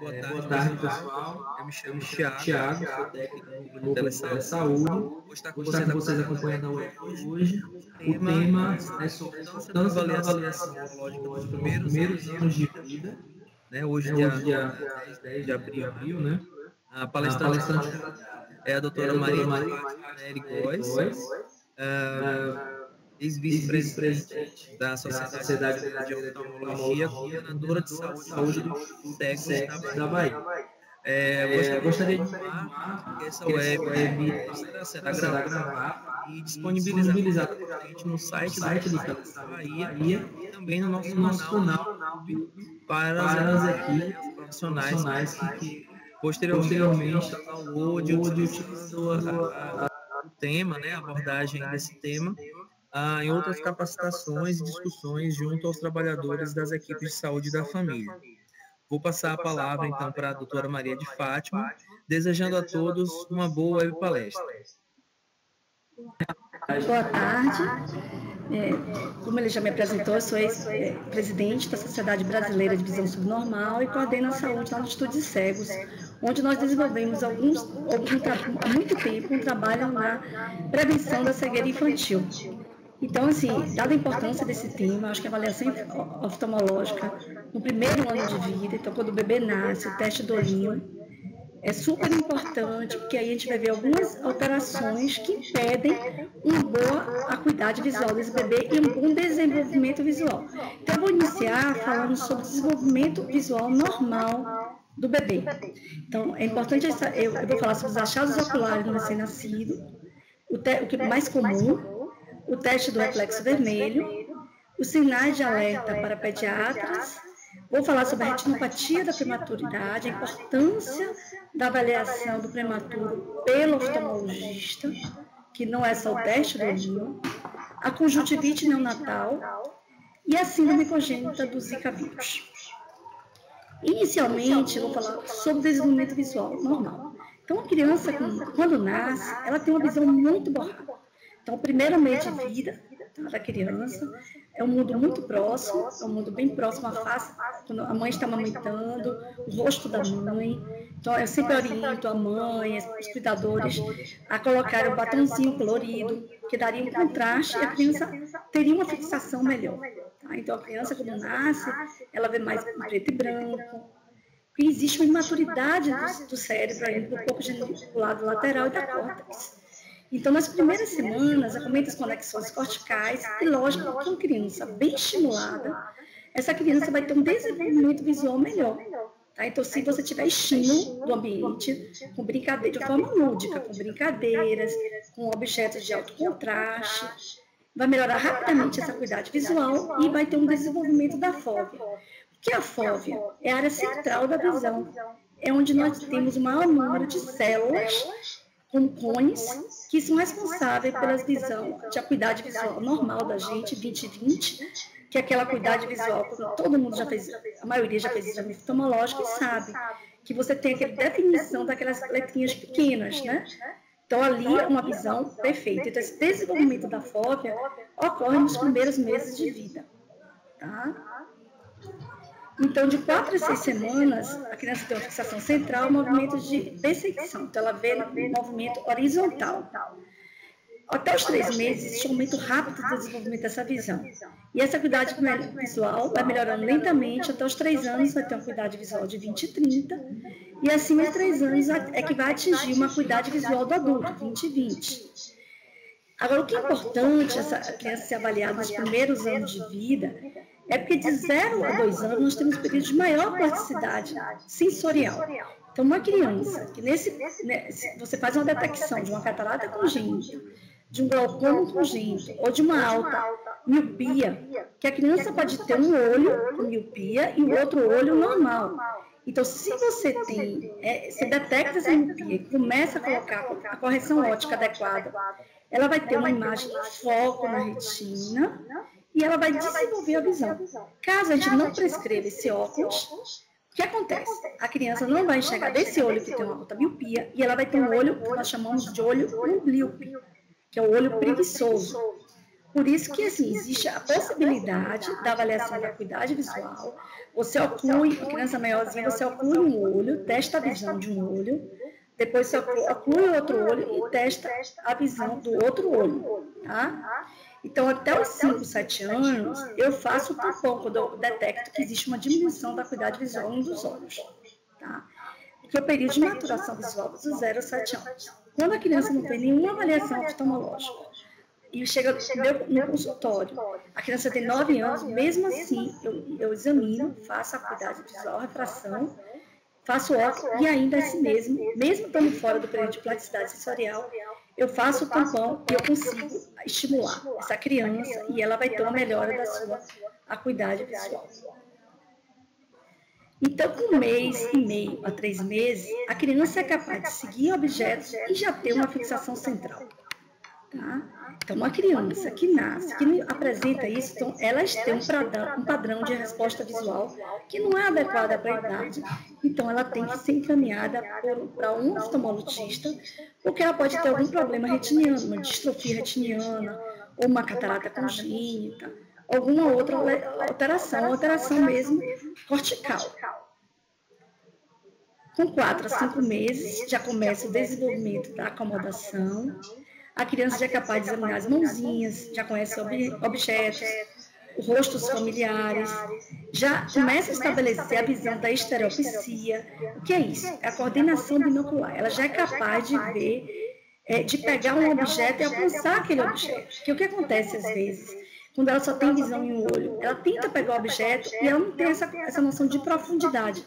Boa tarde, pessoal. Eu me chamo Thiago, sou técnico no núcleo de telesaúde. Vou estar com vocês acompanhando a web hoje. O tema é sobre a importância da avaliação oncológica nos primeiros anos de vida. Hoje, dia 10 de abril, né? A palestrante é a doutora Maria de Góes, ex-vice-presidente da Sociedade de Oftalmologia, coordenadora de saúde do Texas da Bahia. Gostaria de informar que essa web será gravada e disponibilizada no site do Texas da Bahia e também no nosso canal para as equipes profissionais que posteriormente download e utilizam o tema, a abordagem desse tema em outras capacitações e discussões junto aos trabalhadores das equipes de saúde da família. Vou passar a palavra, então, para a doutora Maria de Fátima, desejando a todos uma boa web palestra. Boa tarde. Como ele já me apresentou, eu sou ex-presidente da Sociedade Brasileira de Visão Subnormal e coordeno a saúde lá no Instituto de Cegos, onde nós desenvolvemos há muito tempo um trabalho na prevenção da cegueira infantil. Então, assim, dada a importância desse tema, acho que a avaliação oftalmológica no primeiro ano de vida, então quando o bebê nasce, o teste do olhinho, é super importante, porque aí a gente vai ver algumas alterações que impedem uma boa acuidade visual desse bebê e um bom desenvolvimento visual. Então, eu vou iniciar falando sobre o desenvolvimento visual normal do bebê. Então, é importante, eu vou falar sobre os achados oculares no recém-nascido, o que é mais comum, o teste do reflexo vermelho, os sinais de alerta para pediatras. Vou falar sobre a retinopatia da prematuridade, a importância da avaliação do prematuro pelo oftalmologista, que não é só o teste do olhinho, a conjuntivite neonatal e a síndrome congênita do Zika vírus. Inicialmente, eu vou falar sobre o desenvolvimento visual normal. Então, a criança, quando nasce, ela tem uma visão muito borrada. Então, o primeiro mês de vida da criança é um mundo muito próximo, é um mundo bem próximo à face, quando a mãe está amamentando, o rosto da mãe. Então, eu sempre oriento a mãe, os cuidadores, a colocar o batonzinho colorido, que daria um contraste e a criança teria uma fixação melhor. Tá? Então, a criança, quando nasce, ela vê mais em preto e branco. E existe uma imaturidade do cérebro ainda, do corpo geniculado lateral e da córtex. Então, nas primeiras semanas, aumenta as conexões corticais e, lógico, com a criança bem estimulada, essa criança vai ter um desenvolvimento visual melhor. Tá? Então, se você tiver estímulo do ambiente, com brincadeira, de forma lúdica, com brincadeiras, com objetos de alto contraste, vai melhorar rapidamente essa acuidade visual e vai ter um desenvolvimento da fóvea. O que é a fóvea? É a área central da visão. É onde nós temos o maior número de células com cones, que são responsáveis pela visão de acuidade visual normal da gente, 20/20, que é aquela acuidade visual, quando todo mundo já fez, a maioria já fez exame oftalmológico e sabe que você tem aquela definição daquelas letrinhas pequenas, né? Então, ali é uma visão perfeita. Então, esse desenvolvimento da fóvea ocorre nos primeiros meses de vida, tá? Então, de 4 a 6 semanas, a criança tem uma fixação central, movimentos de perseguição. Então, ela vê no movimento horizontal. Até os 3 meses, existe um aumento rápido do desenvolvimento dessa visão. E essa acuidade visual vai melhorando lentamente. Até os 3 anos, vai ter uma acuidade visual de 20/30. E acima de 3 anos é que vai atingir uma acuidade visual do adulto, 20/20. Agora, o que é importante essa criança ser avaliada nos primeiros anos de vida é porque de 0 a 2 anos nós temos períodos de maior plasticidade sensorial. Então, uma criança que você faz uma detecção de uma catarata congênita, de um glaucoma congênito ou de uma alta miopia, que a criança pode ter um olho com miopia e o outro olho normal. Então, se você se detecta essa miopia e começa a colocar a correção óptica adequada, ela vai ter uma imagem de foco na retina e ela vai desenvolver a visão. Caso a gente não prescreva esse óculos, o que acontece? A criança não vai enxergar desse olho que tem uma alta miopia e ela vai ter um olho que nós chamamos de olho umblíope, que é o olho preguiçoso. Por isso que, assim, existe a possibilidade da avaliação da acuidade visual. Você oclui, a criança maiorzinha, você oclui um olho, testa a visão de um olho, depois você oclui outro olho e testa a visão do outro olho, tá? Então, até os 5, 7 anos, eu faço o tampão quando eu detecto que existe uma diminuição da acuidade visual em um dos olhos, tá? Porque é o período de maturação visual dos 0 a 7 anos. Quando a criança não tem nenhuma avaliação oftalmológica, e chega no consultório, a criança tem 9 anos, mesmo assim, eu examino, faço a acuidade visual, refração, faço óculos, e ainda assim mesmo estando fora do período de plasticidade sensorial, eu faço o tampão e eu consigo estimular essa criança e ela vai ter uma melhora da sua acuidade visual. Então, com 1 mês e meio a 3 meses, a criança é capaz de seguir objetos e já ter uma fixação central. Tá? Então, uma criança que nasce, que apresenta isso, então, elas têm um padrão de resposta visual que não é adequado para a idade. Então, ela tem que ser encaminhada para um oftalmologista, porque ela pode ter algum problema retiniano, uma distrofia retiniana, ou uma catarata congênita, alguma outra alteração mesmo cortical. Com 4 a 5 meses, já começa o desenvolvimento da acomodação. A criança já é capaz de examinar as mãozinhas, já conhece objetos, rostos familiares, já começa a estabelecer a visão da estereopsia. O que é isso? É a coordenação binocular. Ela já é capaz de ver, de pegar um objeto e alcançar aquele objeto. Porque o que acontece às vezes? Quando ela só tem visão em um olho, ela tenta pegar o objeto e ela não tem essa noção de profundidade.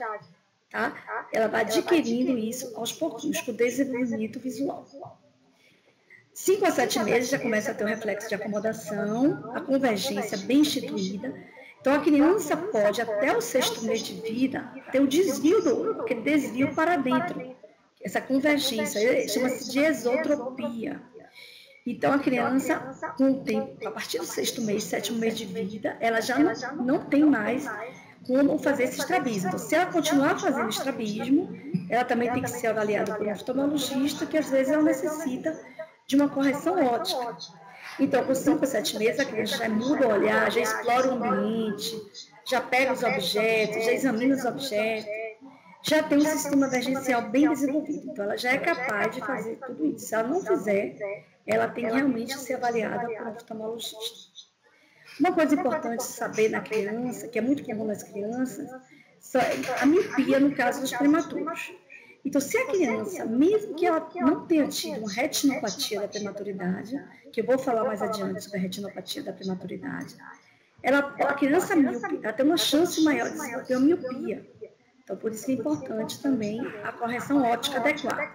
Tá? Ela vai adquirindo isso aos pouquinhos, com o desenvolvimento visual. 5 a 7 meses já começa a ter o reflexo de acomodação, a convergência bem instituída. Então, a criança pode, até o 6º mês de vida, ter o desvio do olho, aquele desvio para dentro. Essa convergência chama-se de esotropia. Então, a criança, com o tempo, a partir do 6º mês, 7º mês de vida, ela já não tem mais como fazer esse estrabismo. Então, se ela continuar fazendo estrabismo, ela também tem que ser avaliada por um oftalmologista, que às vezes ela necessita de uma correção ótica. Então, com 5 a 7 meses, a criança já muda o olhar, já explora o ambiente, já pega os objetos, já examina os objetos, já tem um sistema emergencial bem desenvolvido. Então, ela já é capaz de fazer tudo isso. Se ela não fizer, ela tem que realmente ser avaliada por um oftalmologista. Uma coisa importante saber na criança, que é muito comum nas crianças, a miopia no caso dos prematuros. Então, se a criança, mesmo que ela não tenha tido uma retinopatia da prematuridade, que eu vou falar mais adiante sobre a retinopatia da prematuridade, a criança míope, ela tem uma chance maior de desenvolver uma miopia. Então, por isso que é importante também a correção óptica adequada.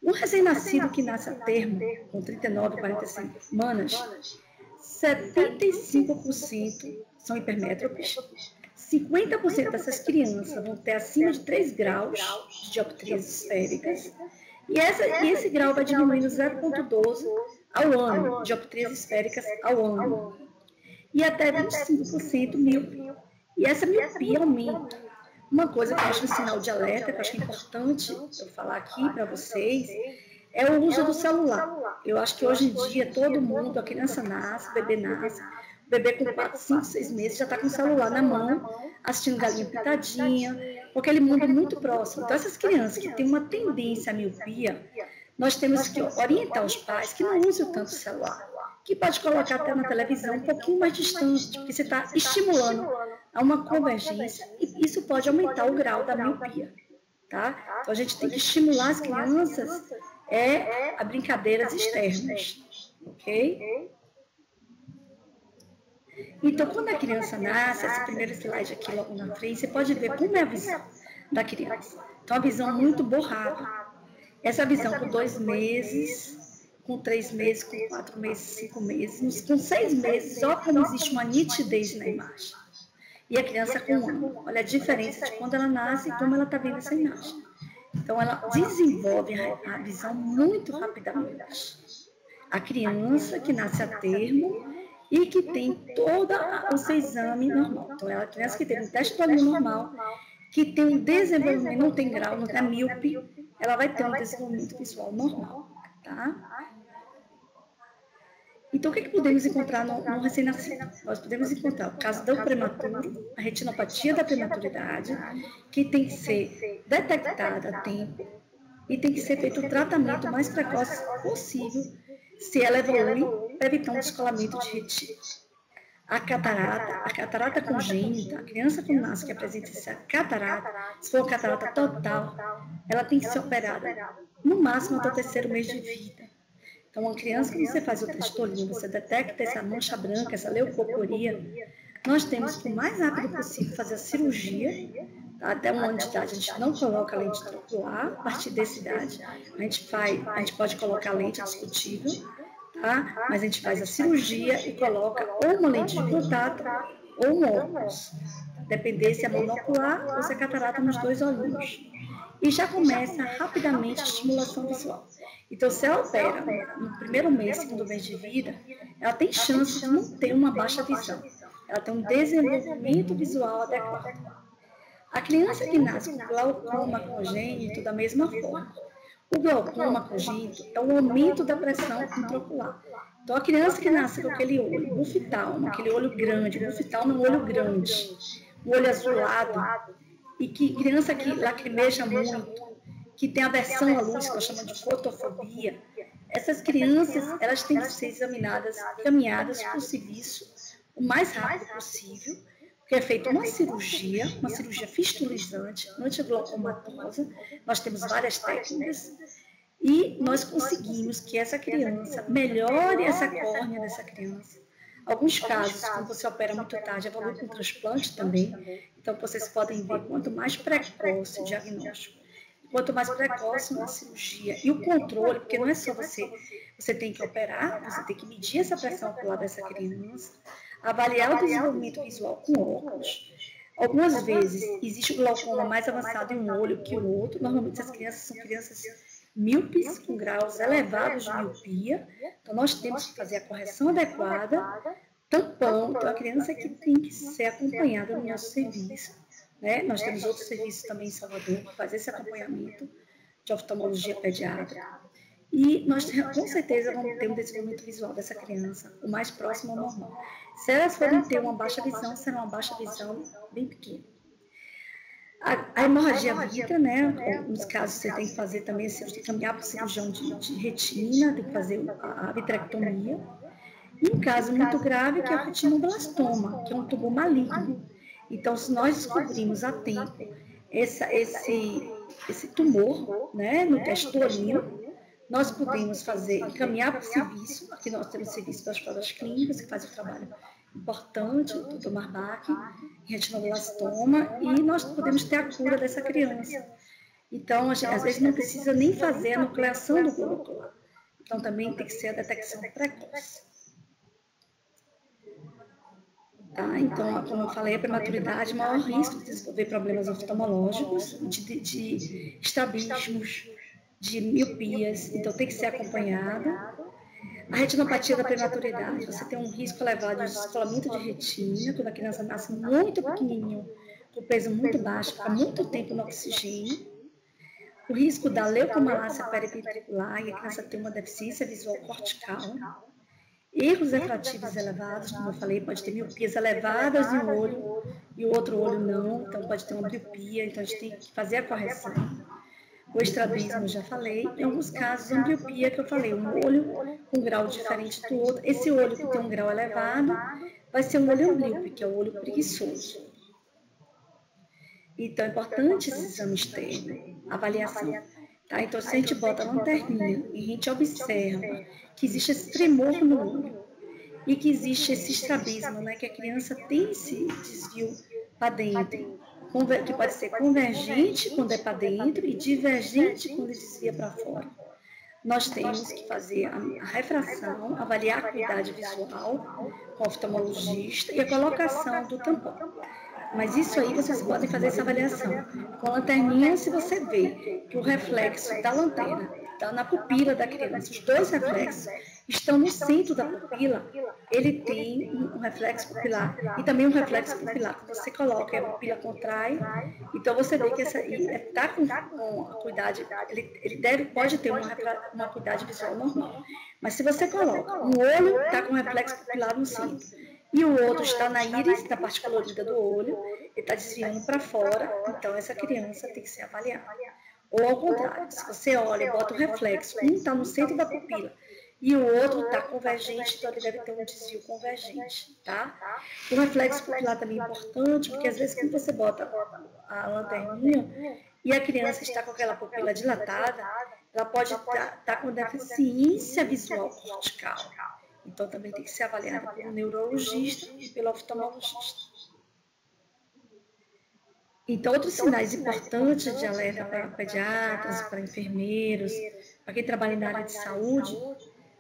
Um recém-nascido que nasce a termo, com 39, 45 semanas, 75% são hipermétropes. 50% dessas crianças vão ter acima de 3 graus de dioptrias esféricas, e esse grau vai diminuindo 0,12 ao ano, dioptrias esféricas ao ano, e até 25% míope. E essa miopia aumenta. Uma coisa que eu acho um sinal de alerta, que eu acho que é importante eu falar aqui para vocês, é o uso do celular. Eu acho que hoje em dia todo mundo, a criança nasce, o bebê nasce, o bebê com 4, 5, 6 meses já está com o celular na mão, assistindo Galinha Pintadinha, com aquele mundo muito próximo. Então, essas crianças que têm uma tendência à miopia, nós temos que orientar os pais que não usem tanto o celular, que pode colocar até na televisão um pouquinho mais distante, porque você está estimulando a uma convergência e isso pode aumentar o grau da miopia. Tá? Então, a gente tem que estimular as crianças a brincadeiras externas, ok? Então, quando a criança nasce, esse primeiro slide aqui logo na frente, você pode ver como é a visão da criança. Então, a visão muito borrada. Essa visão com 2 meses, com 3 meses, com 4 meses, 5 meses, com 6 meses, olha como existe uma nitidez na imagem. E a criança com 1 ano. Olha a diferença de quando ela nasce e como ela está vendo essa imagem. Então, ela desenvolve a visão muito rapidamente. A criança que nasce a termo e que tem todo o seu exame normal. Então, ela é a criança que teve um teste do olho normal, que tem um desenvolvimento, não tem grau, não é míope, ela vai ter um desenvolvimento visual normal, tá? Então, o que podemos encontrar no recém-nascido? Nós podemos encontrar o caso do prematuro, a retinopatia da prematuridade, que tem que ser detectada a tempo e tem que ser feito o tratamento o mais precoce possível, se ela evolui, para evitar um descolamento de retina. A catarata congênita, a criança que nasce que apresenta essa catarata, se for catarata total, ela tem que ser operada no máximo até o 3º mês de vida. Então, uma criança que você faz o testolinho, você detecta essa mancha branca, essa leucoporia, nós temos que o mais rápido possível fazer a cirurgia, tá? Até 1 ano de idade a gente não coloca lente tracular, a partir dessa idade a gente pode colocar lente discutível, tá? Mas a gente faz a cirurgia e coloca ou uma lente de contato ou um óculos, depender se é monocular ou se é catarata nos 2 olhinhos. E já começa rapidamente a estimulação visual. Então, se ela opera no 1º mês, 2º mês de vida, ela tem chance de não ter uma baixa visão. Ela tem um desenvolvimento visual adequado. A criança que nasce com glaucoma congênito, da mesma forma. O glaucoma congênito é o aumento da pressão intraocular. Então, a criança que nasce com aquele olho bufitalmo, aquele olho grande, bufitalmo é um olho grande, um olho azulado, e que criança que lacrimeja muito, que tem aversão à luz, que nós chamamos de fotofobia, essas crianças, elas têm que ser examinadas, caminhadas para o serviço o mais rápido possível, porque é feita uma cirurgia fistulizante, antiglaucomatosa, nós temos várias técnicas, e nós conseguimos que essa criança melhore essa córnea dessa criança. Alguns casos, quando você opera muito tarde, evolui com transplante também, então vocês podem ver quanto mais precoce o diagnóstico, quanto mais precoce uma cirurgia e o controle, porque não é só você tem que operar, você tem que medir essa pressão ocular dessa criança, avaliar o desenvolvimento visual com óculos. Algumas vezes existe o glaucoma mais avançado em um olho que o outro, normalmente essas crianças são crianças míopes, com graus elevados de miopia, então nós temos que fazer a correção adequada, tampão, então a criança que tem que ser acompanhada no nosso serviço. Né? Nós temos outros serviços também em Salvador que fazem esse acompanhamento de oftalmologia pediátrica. E nós, com certeza, vamos ter um desenvolvimento visual dessa criança o mais próximo ao normal. Se elas forem ter uma baixa visão, será uma baixa visão bem pequena. A hemorragia vítrea, né? Nos casos você tem que fazer também, você tem que caminhar para o cirurgião de retina, tem que fazer a vitrectomia. E um caso muito grave que é o retinoblastoma, que é um tumor maligno. Então, se nós descobrimos a tempo esse tumor, né, no testolinho, nós podemos encaminhar para o serviço, aqui nós temos o serviço das provas clínicas, que faz o trabalho importante, o Dr. Marbach, em retinoblastoma, e nós podemos ter a cura dessa criança. Então, às vezes não precisa nem fazer a nucleação do globo ocular. Então, também tem que ser a detecção precoce. Tá? Então, como eu falei, a prematuridade é o maior risco de desenvolver problemas oftalmológicos, de estrabismos, de miopias, então tem que ser acompanhada. A retinopatia da prematuridade, você tem um risco elevado de descolamento de retina, quando a criança nasce muito pequenininho, com peso muito baixo, fica muito tempo no oxigênio. O risco da leucomalácia periventricular, e a criança tem uma deficiência visual cortical. Erros refrativos elevados, como eu falei, pode ter miopias elevadas em um olho e o outro olho não, então pode ter uma miopia, então a gente tem que fazer a correção. O estrabismo, eu já falei. Em alguns casos, a miopia, que eu falei, um olho com grau diferente do outro. Esse olho que tem um grau elevado vai ser um olho míope, que é o olho preguiçoso. Então, é importante esse exame externo, avaliação. Tá? Então, se a gente bota a lanterninha e a gente observa que existe esse tremor no olho e que existe esse estrabismo, né, que a criança tem esse desvio para dentro, que pode ser convergente quando é para dentro e divergente quando desvia para fora. Nós temos que fazer a refração, avaliar a acuidade visual com o oftalmologista e a colocação do tampão. Mas isso aí vocês podem fazer essa avaliação. Com a lanterninha, se você vê que o reflexo da lanterna está na pupila da criança. Os dois reflexos estão no centro da pupila. Ele tem um reflexo pupilar e também um reflexo pupilar que você coloca, a pupila contrai. Então você vê que está com a acuidade, ele pode ter uma acuidade visual normal. Mas se você coloca um olho, está com reflexo pupilar no centro, e o outro está na íris, na parte colorida do olho, ele está desviando para fora, então essa criança tem que ser avaliada. Ou ao contrário, se você olha e bota o reflexo, um está no centro da pupila e o outro está convergente, então ele deve ter um desvio convergente, tá? O reflexo pupilar também é importante, porque às vezes quando você bota a lanterninha e a criança está com aquela pupila dilatada, ela pode estar com deficiência visual cortical. Então também tem que ser avaliada pelo neurologista e pelo oftalmologista. Então, outros sinais importantes de alerta para pediatras, para enfermeiros, para quem trabalha na área de saúde,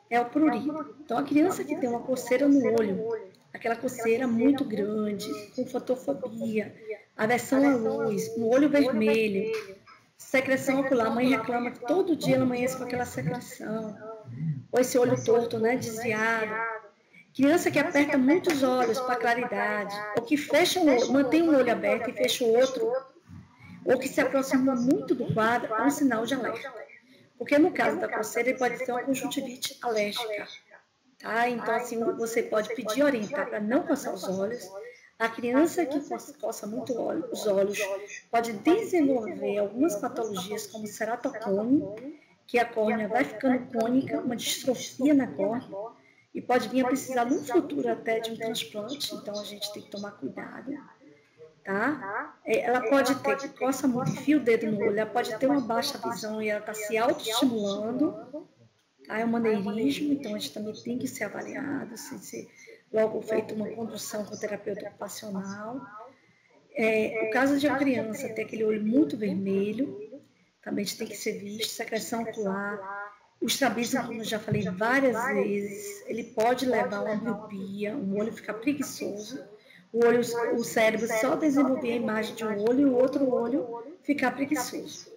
é o prurido. Então, a criança que tem uma coceira no olho, aquela coceira muito grande, com fotofobia, aversão à luz, no olho vermelho, secreção ocular, a mãe reclama que todo dia ela amanhece com aquela secreção, ou esse olho torto, né, desviado. Criança que aperta muito os olhos para claridade, ou que fecha um olho, mantém um olho aberto e fecha o outro, ou que se aproxima muito do quadro, é um sinal de alerta. Porque no caso da coceira, ele pode ser uma conjuntivite alérgica. Tá? Então, assim, você pode pedir orientar para não coçar os olhos. A criança que coça muito os olhos pode desenvolver algumas patologias, como ceratocone, que a córnea vai ficando cônica, uma distrofia na córnea, e pode vir a precisar, no futuro, até de um transplante, então a gente tem que tomar cuidado, tá? Ela pode ter, que coça muito, enfia o dedo no olho, ela pode ter uma baixa visão e ela está se autoestimulando, tá? É um maneirismo, então a gente também tem que ser avaliado, se logo feito uma condução com o terapeuta ocupacional. O caso de uma criança ter aquele olho muito vermelho, também a gente tem que ser visto, secreção ocular. O estrabismo, como eu já falei várias vezes, ele pode levar a uma miopia, o olho fica preguiçoso, o cérebro só desenvolver a imagem de um olho e o outro olho ficar preguiçoso.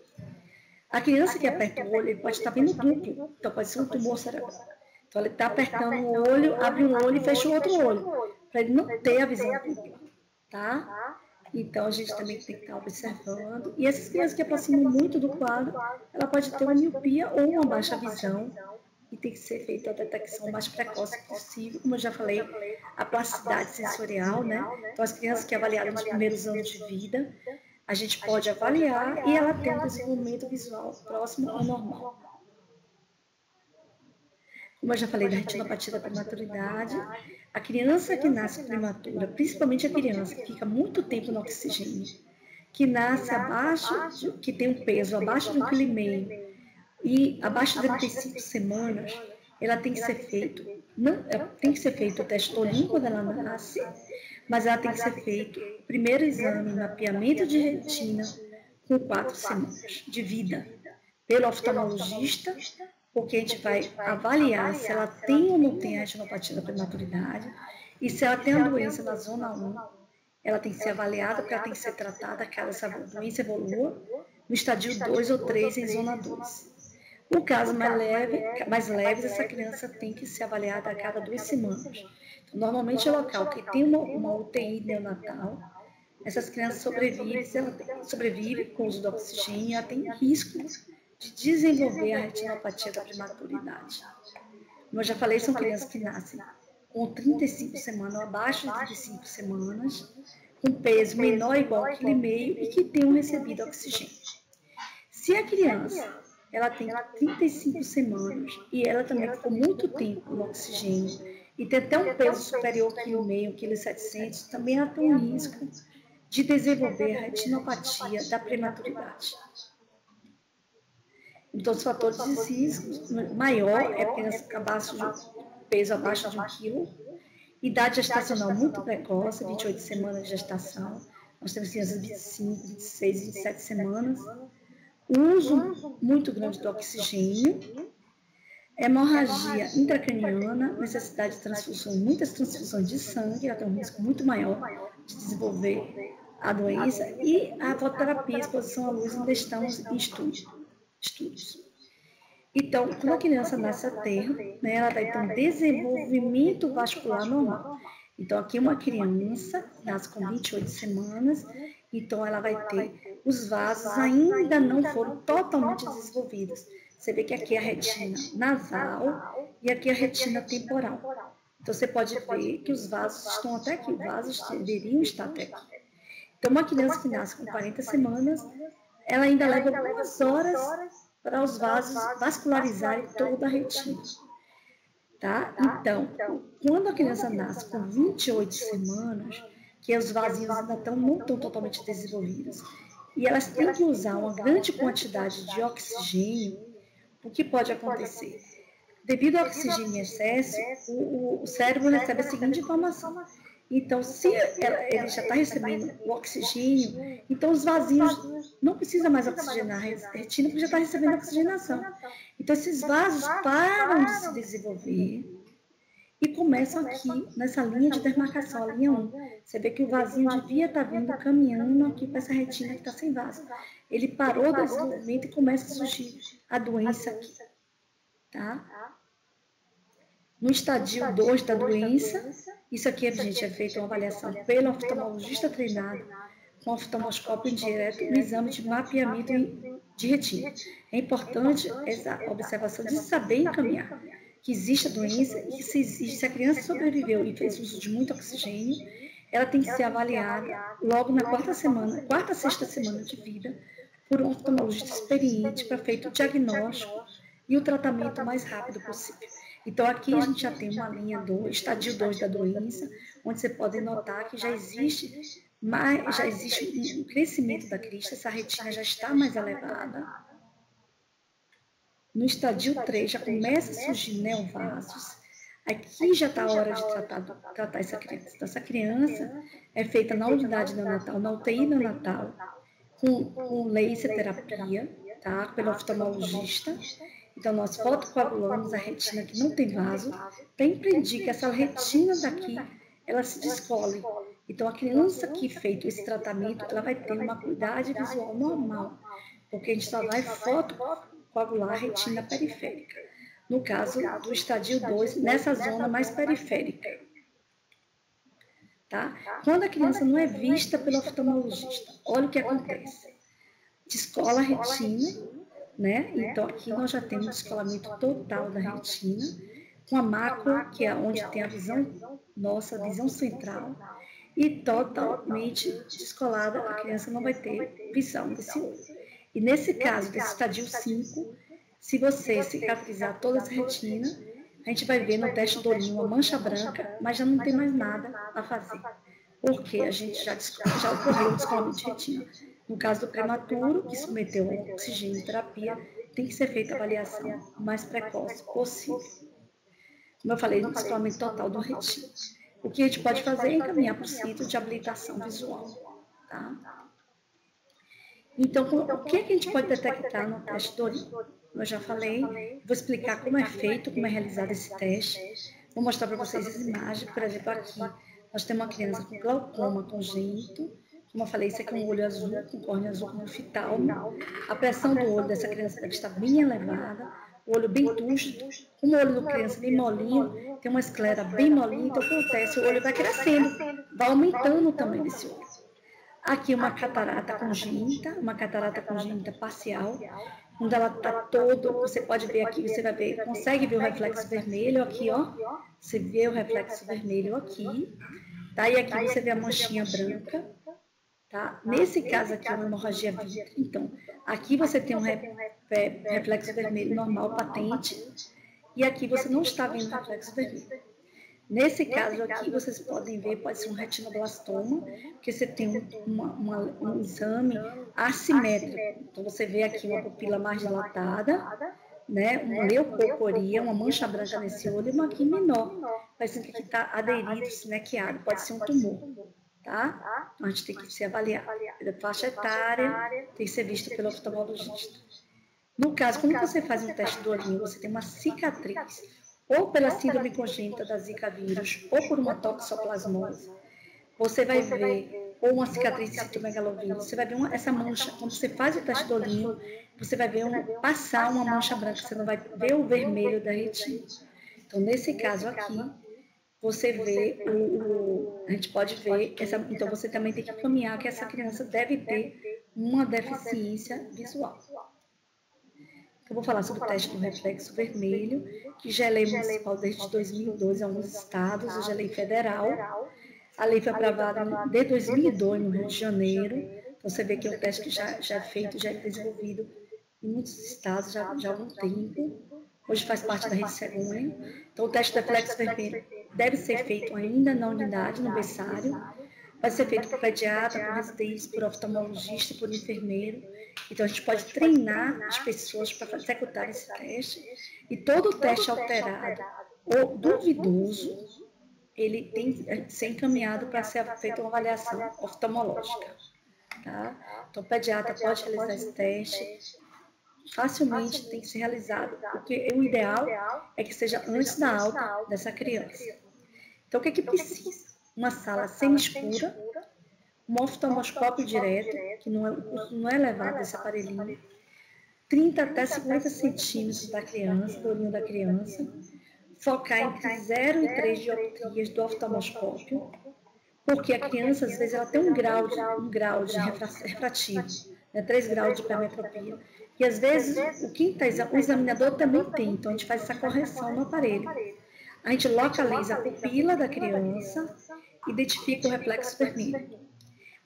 A criança que aperta o olho, ele pode estar vendo duplo, então pode ser um tumor cerebral. Então ele está apertando o olho, abre um olho e fecha o outro olho, para ele não ter a visão dupla, tá? Então, a gente também tem que estar observando. E essas crianças que aproximam muito do quadro, ela pode ter uma miopia ou uma baixa visão. E tem que ser feita a detecção mais precoce possível. Como eu já falei, a plasticidade sensorial, né? Então, as crianças que avaliaram nos primeiros anos de vida, a gente pode avaliar e ela tem um desenvolvimento visual próximo ao normal. Como eu já falei da retinopatia da prematuridade, a criança que nasce prematura, principalmente a criança que fica muito tempo no oxigênio, que nasce abaixo, que tem um peso abaixo de 1,5 kg e abaixo de 35 semanas, ela tem que ser feito, tem que ser feito o teste tolinho quando ela nasce, mas ela tem que ser feito o primeiro exame, mapeamento de retina, com 4 semanas de vida, pelo oftalmologista, porque a gente vai avaliar se ela tem ou não tem a retinopatia da prematuridade, e se ela tem a doença na zona 1, ela tem que ser avaliada, porque ela tem que ser tratada caso essa doença evolua no estadio 2 ou 3 em zona 2. No caso mais leve, essa criança tem que ser avaliada a cada 2 semanas. Então, normalmente, o local que tem uma UTI neonatal, essas crianças sobrevivem com o uso do oxigênio, ela tem risco de desenvolver a retinopatia da prematuridade. Como eu já falei, são crianças que nascem com 35 semanas, ou abaixo de 35 semanas, com peso menor ou igual a 1,5 kg e que tenham recebido oxigênio. Se a criança ela tem 35 semanas e ela também ficou muito tempo no oxigênio e tem até um peso superior a 1,5 kg, 1,7 kg, também ela tem um risco de desenvolver a retinopatia da prematuridade. Então, os fatores de risco maior é a criança peso abaixo de 1 kg, idade gestacional muito precoce, 28 semanas de gestação, nós temos crianças de 25, 26, 27 semanas, uso muito grande do oxigênio, hemorragia intracraniana, necessidade de transfusão, muitas transfusões de sangue, ela tem um risco muito maior de desenvolver a doença, e a fototerapia, exposição à luz, ainda estamos em estudos. Então, quando a criança nasce a terra, né, ela vai ter um desenvolvimento vascular normal. Então, aqui uma criança nasce com 28 semanas, então ela vai ter, os vasos ainda não foram totalmente desenvolvidos. Você vê que aqui é a retina nasal e aqui a retina temporal. Então, você pode ver que os vasos estão até aqui, os vasos deveriam estar até aqui. Então, uma criança que nasce com 40 semanas, ela ainda leva algumas horas para os vasos vascularizarem toda a retina. Tá? Então, quando a criança nasce com 28 semanas, que os vasinhos ainda não estão totalmente desenvolvidos, e elas têm que usar uma grande quantidade de oxigênio, o que pode acontecer? Devido ao oxigênio em excesso, o cérebro recebe a seguinte informação. Então, se ele já está recebendo o oxigênio, então os vasinhos não precisam mais oxigenar a retina, porque já está recebendo oxigenação. Então, esses vasos param de se desenvolver e começam aqui, nessa linha de demarcação, a linha 1. Você vê que o vasinho devia estar vindo caminhando aqui para essa retina que está sem vaso. Ele parou o desenvolvimento e começa a surgir a doença aqui. Tá? No estadio 2 da doença, isso aqui, gente, é feita uma avaliação pelo oftalmologista treinado, com oftalmoscópio indireto, no exame de mapeamento de retina. É importante essa observação de saber encaminhar que existe a doença e que se a criança sobreviveu e fez uso de muito oxigênio, ela tem que ser avaliada logo na quarta, sexta semana de vida, por um oftalmologista experiente para feito o diagnóstico e o tratamento mais rápido possível. Então, aqui a gente já tem uma linha do estadio 2 da doença, onde você pode notar que já existe um crescimento da crista, essa retina já está mais elevada. No estadio 3 já começa a surgir neovasos. Aqui já está a hora de tratar essa criança. Então, essa criança é feita na unidade neonatal, na UTI neonatal, com laser terapia, tá? Pelo oftalmologista. Então, nós fotocoagulamos a retina que não tem vaso, para impedir que essa retina daqui, ela se descole. Então, a criança que feito esse tratamento, ela vai ter uma acuidade visual normal, porque a gente só vai fotocoagular a retina periférica. No caso do estadio 2, nessa zona mais periférica. Tá? Quando a criança não é vista pelo oftalmologista, olha o que acontece. Descola a retina, né? Então, aqui nós já temos o descolamento total da retina, com a mácula, que é onde tem a visão nossa, a visão central, e totalmente descolada, a criança não vai ter visão desse olho. E nesse caso, desse estadio 5, se você cicatrizar toda essa retina, a gente vai ver no teste do olhinho uma mancha branca, mas já não tem mais nada a fazer, porque a gente já ocorreu o descolamento de retina. No caso do prematuro, que submeteu a oxigênio terapia, tem que ser feita a avaliação mais precoce possível. Como eu falei, no descolamento total do retina. O que a gente pode fazer é encaminhar para o centro de habilitação visual. Tá? Então, o que a gente pode detectar no teste do olhinho? Eu já falei, vou explicar como é feito, como é realizado esse teste. Vou mostrar para vocês as imagens. Por exemplo, aqui nós temos uma criança com glaucoma congênito. Como eu falei, isso aqui é um olho azul, com córnea azul com oftalmo. A pressão do olho dessa criança deve estar bem elevada, o olho bem túrgido. Como o olho da criança é bem molinho, tem uma esclera bem molinha, então acontece, o olho vai crescendo, vai aumentando o tamanho desse olho. Aqui uma catarata congênita parcial, onde ela está toda, você pode ver aqui, você vai ver, consegue ver o reflexo vermelho aqui, ó. Você vê o reflexo vermelho aqui, tá? E aqui você vê a manchinha branca. Tá? Nesse caso aqui, uma hemorragia vítrea. Então, aqui você tem um reflexo vermelho normal, patente, e aqui você não está vendo reflexo vermelho. Nesse caso aqui, vocês podem ver, pode ser um retinoblastoma, porque você tem um exame assimétrico. Então, você vê aqui uma pupila mais dilatada, né? Uma leucocoria, uma mancha branca nesse olho, e uma aqui menor. Parece que aqui está aderido, sinequiado, pode ser um tumor. Tá? Então, a gente tem que se avaliar pela faixa etária, tem que ser visto pelo oftalmologista. No caso, quando você faz um teste do olhinho, você tem uma cicatriz, ou pela síndrome congênita da Zika vírus, ou por uma toxoplasmose, você vai ver ou uma cicatriz de citomegalovírus, você vai ver essa mancha. Quando você faz o teste do olhinho, você vai ver passar uma mancha branca, você não vai ver o vermelho da retina. Então, nesse caso aqui, você vê, a gente pode ver, então você também tem que caminhar que essa criança deve ter uma deficiência visual. Eu vou falar sobre o teste do reflexo vermelho, que já é lei municipal desde 2002 em alguns estados, hoje é lei federal. A lei foi aprovada desde 2002 no Rio de Janeiro. Então, você vê que é um teste que já é feito, já é desenvolvido em muitos estados já há algum tempo. Hoje faz parte da rede Cegonha. Então, o teste do reflexo vermelho deve ser feito ainda na unidade, no berçário. Vai ser feito por pediatra, por residente, por oftalmologista e por enfermeiro. Então, a gente pode treinar as pessoas para executar esse teste. E todo teste alterado ou duvidoso, ele tem que ser encaminhado para ser feita uma avaliação oftalmológica. Tá? Então, o pediatra pode realizar esse teste. Facilmente tem que ser realizado, porque o ideal é que seja antes da alta dessa criança. Então, o que precisa? Uma sala semi-escura, um oftalmoscópio direto, que o custo não é elevado desse aparelhinho, 30 até 50 centímetros da criança, do olhinho da criança, focar entre 0 e 3 dioptrias do oftalmoscópio, porque a criança, às vezes, ela tem um grau de refrativo, 3 graus de hipermetropia, e às vezes o examinador também tem, então a gente faz essa correção no aparelho. A gente localiza a pupila da criança, identifica o reflexo vermelho.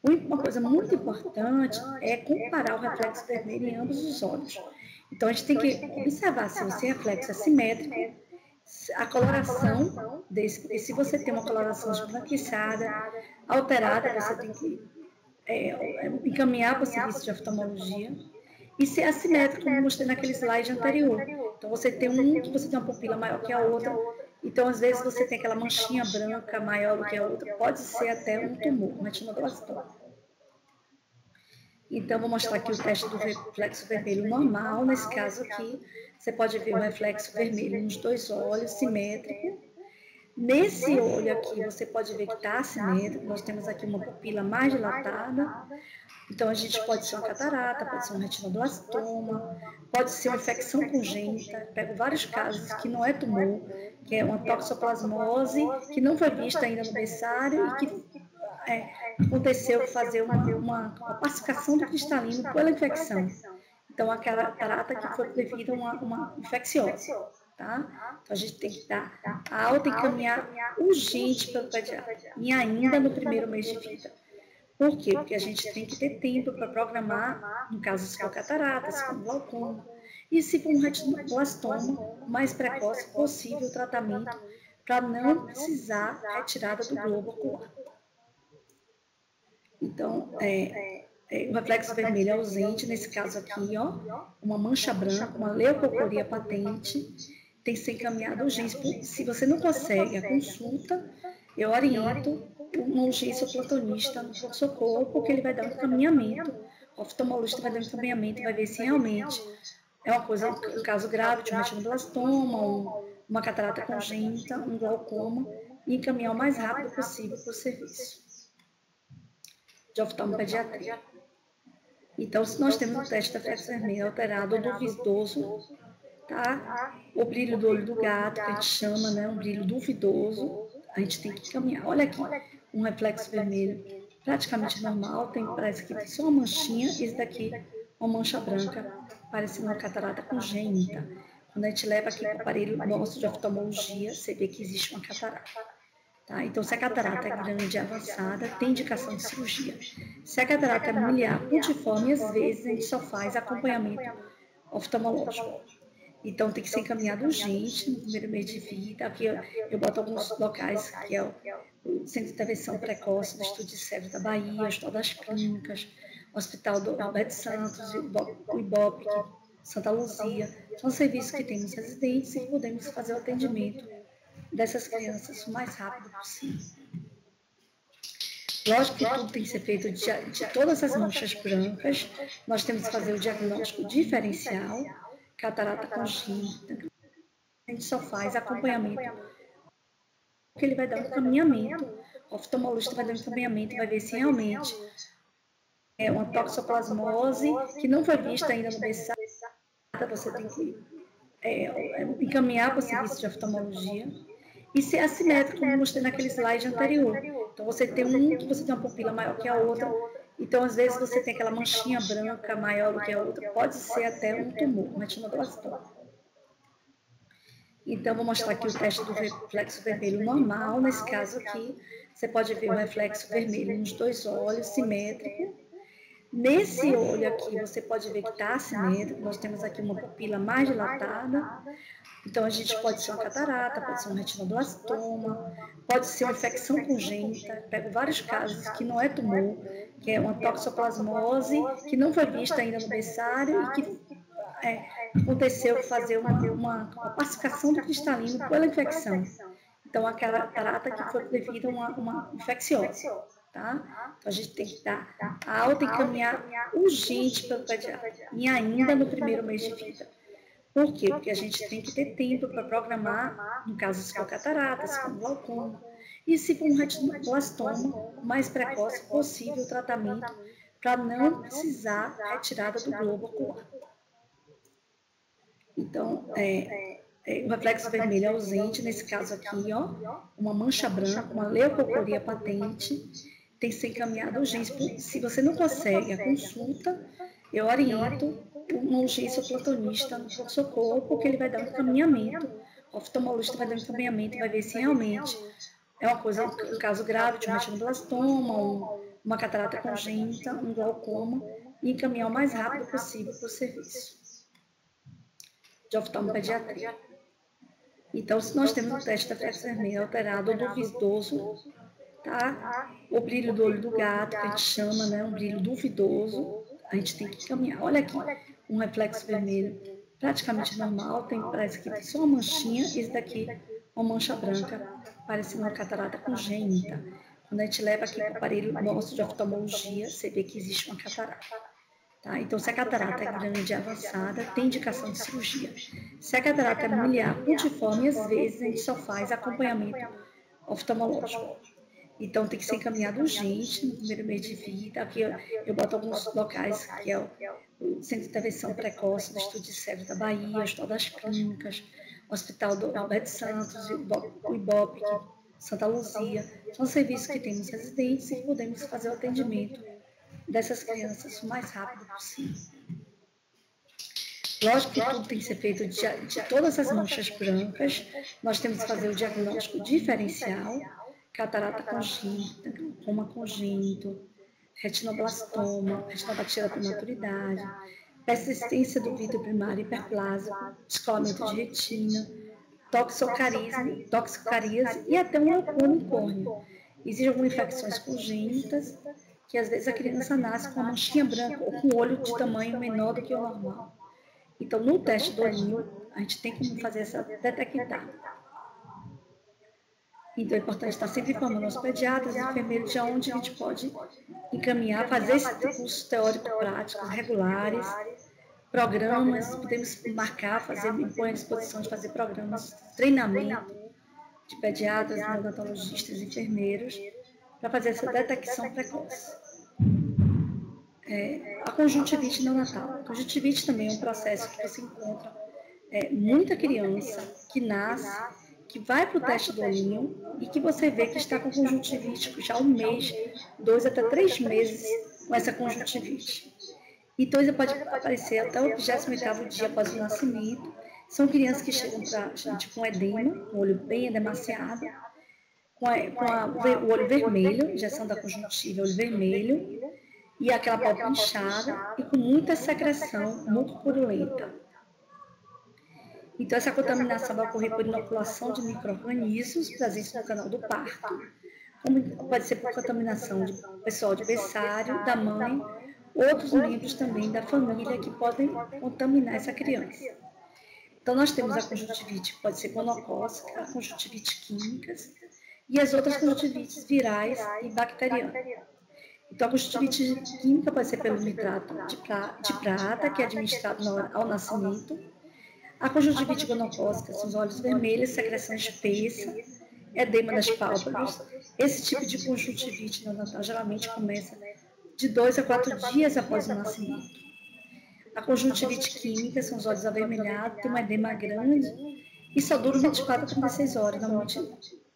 Uma coisa muito importante é comparar o reflexo vermelho em ambos os olhos. Então, a gente tem que observar se esse reflexo é simétrico, a coloração desse, porque se você tem uma coloração esbranquiçada, alterada, você tem que encaminhar para o serviço de oftalmologia. E ser assimétrico, como eu mostrei naquele slide anterior. Então, você tem uma pupila maior que a outra. Então, às vezes, você tem aquela manchinha branca maior do que a outra. Pode ser até um tumor, um retinoblastoma. Então, vou mostrar aqui o teste do reflexo vermelho normal. Nesse caso aqui, você pode ver o reflexo vermelho nos 2 olhos, simétrico. Nesse olho aqui, você pode ver que está assimétrico. Nós temos aqui uma pupila mais dilatada. Então, a gente pode ser uma catarata, pode ser um retinoblastoma, pode ser uma infecção congênita. Pego vários casos que não é tumor, que é uma toxoplasmose, que não foi vista ainda no berçário e que aconteceu fazer uma pacificação do cristalino pela infecção. Então, a catarata que foi devido a uma infecciose. Tá? Então, a gente tem que dar a alta e encaminhar urgente pelo pediatra, e ainda no primeiro mês de vida. Por quê? Porque a gente tem que ter tempo para programar, no caso, se for catarata, se for glaucoma, e se for um retinoblastoma, o mais precoce possível o tratamento, para não precisar retirada do globo ocular. Então, o reflexo vermelho é ausente, nesse caso aqui, ó, uma mancha branca, uma leucocoria patente, tem que ser encaminhado urgência. Se você não consegue a consulta, eu oriento uma urgência plantonista no pronto-socorro, porque ele vai dar um encaminhamento, o oftalmologista vai dar um encaminhamento, vai ver se realmente é uma coisa, um caso grave de um retinoblastoma, uma catarata congênita, um glaucoma, e encaminhar o mais rápido possível para o serviço de oftalmopediatria. Então, se nós temos o teste da reflexo vermelho alterado ou duvidoso, tá? O brilho do olho do gato, que a gente chama, né, um brilho duvidoso, a gente tem que caminhar. Olha aqui, um reflexo vermelho praticamente normal, parece que tem só uma manchinha, esse daqui uma mancha branca, parecendo uma catarata congênita. Quando a gente leva aqui para o aparelho nosso de oftalmologia, você vê que existe uma catarata. Tá? Então, se a catarata é grande e avançada, tem indicação de cirurgia. Se a catarata é miliar, puntiforme, às vezes a gente só faz acompanhamento oftalmológico. Então, tem que ser encaminhado urgente no primeiro mês de vida. Aqui eu boto alguns locais, que é o Centro de Intervenção Precoce do Estúdio de Cérebro da Bahia, o Hospital das Clínicas, o Hospital do Alberto Santos, o IBOP, Santa Luzia. São serviços que temos residentes e podemos fazer o atendimento dessas crianças o mais rápido possível. Lógico que tudo tem que ser feito de todas as manchas brancas. Nós temos que fazer o diagnóstico diferencial, catarata congênita. A gente só faz acompanhamento, porque ele vai dar um encaminhamento O oftalmologista vai dar um encaminhamento e vai ver se realmente é uma toxoplasmose que não foi vista ainda no berçário. Você tem que encaminhar para o serviço de oftalmologia e ser assimétrico, como mostrei naquele slide anterior. Então, você tem uma pupila maior que a outra, então, às vezes, você tem aquela manchinha branca maior do que a outra, pode ser até um tumor, um retinoblastoma. Então, vou mostrar aqui o teste do reflexo vermelho normal. Nesse caso aqui, você pode ver o reflexo vermelho nos dois olhos, simétrico. Nesse olho aqui, você pode ver que está assimétrico. Nós temos aqui uma pupila mais dilatada. Então, a gente pode ser uma catarata, pode ser um retinoblastoma, pode ser uma infecção congênita. Pego vários casos que não é tumor, que é uma toxoplasmose, que não foi vista ainda no berçário e que aconteceu fazer uma pacificação do cristalino pela infecção. Então, a catarata que foi devido a uma infecciose. Tá? Então, a gente tem que dar a alta e encaminhar urgente pelo pediatra, e ainda no primeiro mês de vida. Por quê? Porque a gente tem que ter tempo para programar, no caso, se for catarata, se for glaucoma, e se for um retinoblastoma, o mais precoce possível o tratamento, para não precisar retirada do globo ocular. Então, o reflexo vermelho é ausente, nesse caso aqui, ó, uma mancha branca, uma leucocoria patente, tem que ser encaminhado urgente. Se você não consegue a consulta, eu oriento uma urgência plantonista no pronto-socorro, porque ele vai dar um encaminhamento, o oftalmologista vai dar um encaminhamento, vai ver se realmente é uma coisa, um caso grave de um retinoblastoma, uma catarata congênita, um glaucoma, e encaminhar o mais rápido possível para o serviço de oftalmopediatria. Então, se nós temos um teste de reflexo vermelho alterado ou duvidoso, tá? O brilho do olho do gato, que a gente chama, né, um brilho duvidoso, a gente tem que encaminhar. Olha aqui, um reflexo vermelho praticamente normal, parece que tem só uma manchinha, esse daqui uma mancha branca, parecendo uma catarata congênita. Quando a gente leva aqui para o aparelho nosso de oftalmologia, você vê que existe uma catarata. Tá? Então, se a catarata é grande e avançada, tem indicação de cirurgia. Se a catarata é miliar, puntiforme, às vezes a gente só faz acompanhamento oftalmológico. Então, tem que ser encaminhado urgente no primeiro mês de vida. Aqui eu boto alguns locais, que é o Centro de Intervenção Precoce do Estúdio de Cérebro da Bahia, o Hospital das Clínicas, o Hospital do Alberto Santos, o IBOP, Santa Luzia. São serviços que temos residentes e podemos fazer o atendimento dessas crianças o mais rápido possível. Lógico que tudo tem que ser feito de todas as manchas brancas. Nós temos que fazer o diagnóstico diferencial, catarata congênita, glaucoma congênito, retinoblastoma, retinopatia da prematuridade, persistência do vidro primário hiperplásico, descolamento de retina, toxicarias e até um glaucoma em córnea. Existem algumas infecções congênitas que às vezes a criança nasce com uma manchinha branca ou com o olho de tamanho menor do que o normal. Então, no teste do olhinho, a gente tem como fazer essa detectar. Então, é importante estar sempre informando aos pediatras e enfermeiros de onde a gente pode encaminhar, fazer esse curso teórico-práticos regulares, programas, podemos marcar, me põe à disposição de fazer programas, treinamento de pediatras, neonatologistas, enfermeiros, para fazer essa detecção precoce. A conjuntivite neonatal. A conjuntivite também é um processo que você encontra muita criança que nasce, que vai para o teste do olhinho e que você vê que está com conjuntivite já 1 mês, 2 até 3 meses com essa conjuntivite. Então, isso pode aparecer até o 28º dia após o nascimento. São crianças que chegam para a gente com edema, o olho bem edemaciado, com o olho vermelho, injeção da conjuntiva, olho vermelho, e aquela pálpebra inchada e com muita secreção muito purulenta. Então, essa contaminação vai ocorrer por inoculação de micro-organismos presentes no canal do parto, como pode ser por contaminação de pessoal de berçário, da mãe, outros membros também da família que podem contaminar essa criança. Então, nós temos a conjuntivite que pode ser gonocócica, a conjuntivite químicas e as outras conjuntivites virais e bacterianas. Então, a conjuntivite química pode ser pelo nitrato de prata, que é administrado ao nascimento. A conjuntivite gonocócica são os olhos vermelhos, secreção espessa, edema das pálpebras. Esse tipo de conjuntivite neonatal geralmente começa de 2 a 4 dias após o nascimento. A conjuntivite química são os olhos avermelhados, tem um edema grande e só dura 24 a 36 horas. Normalmente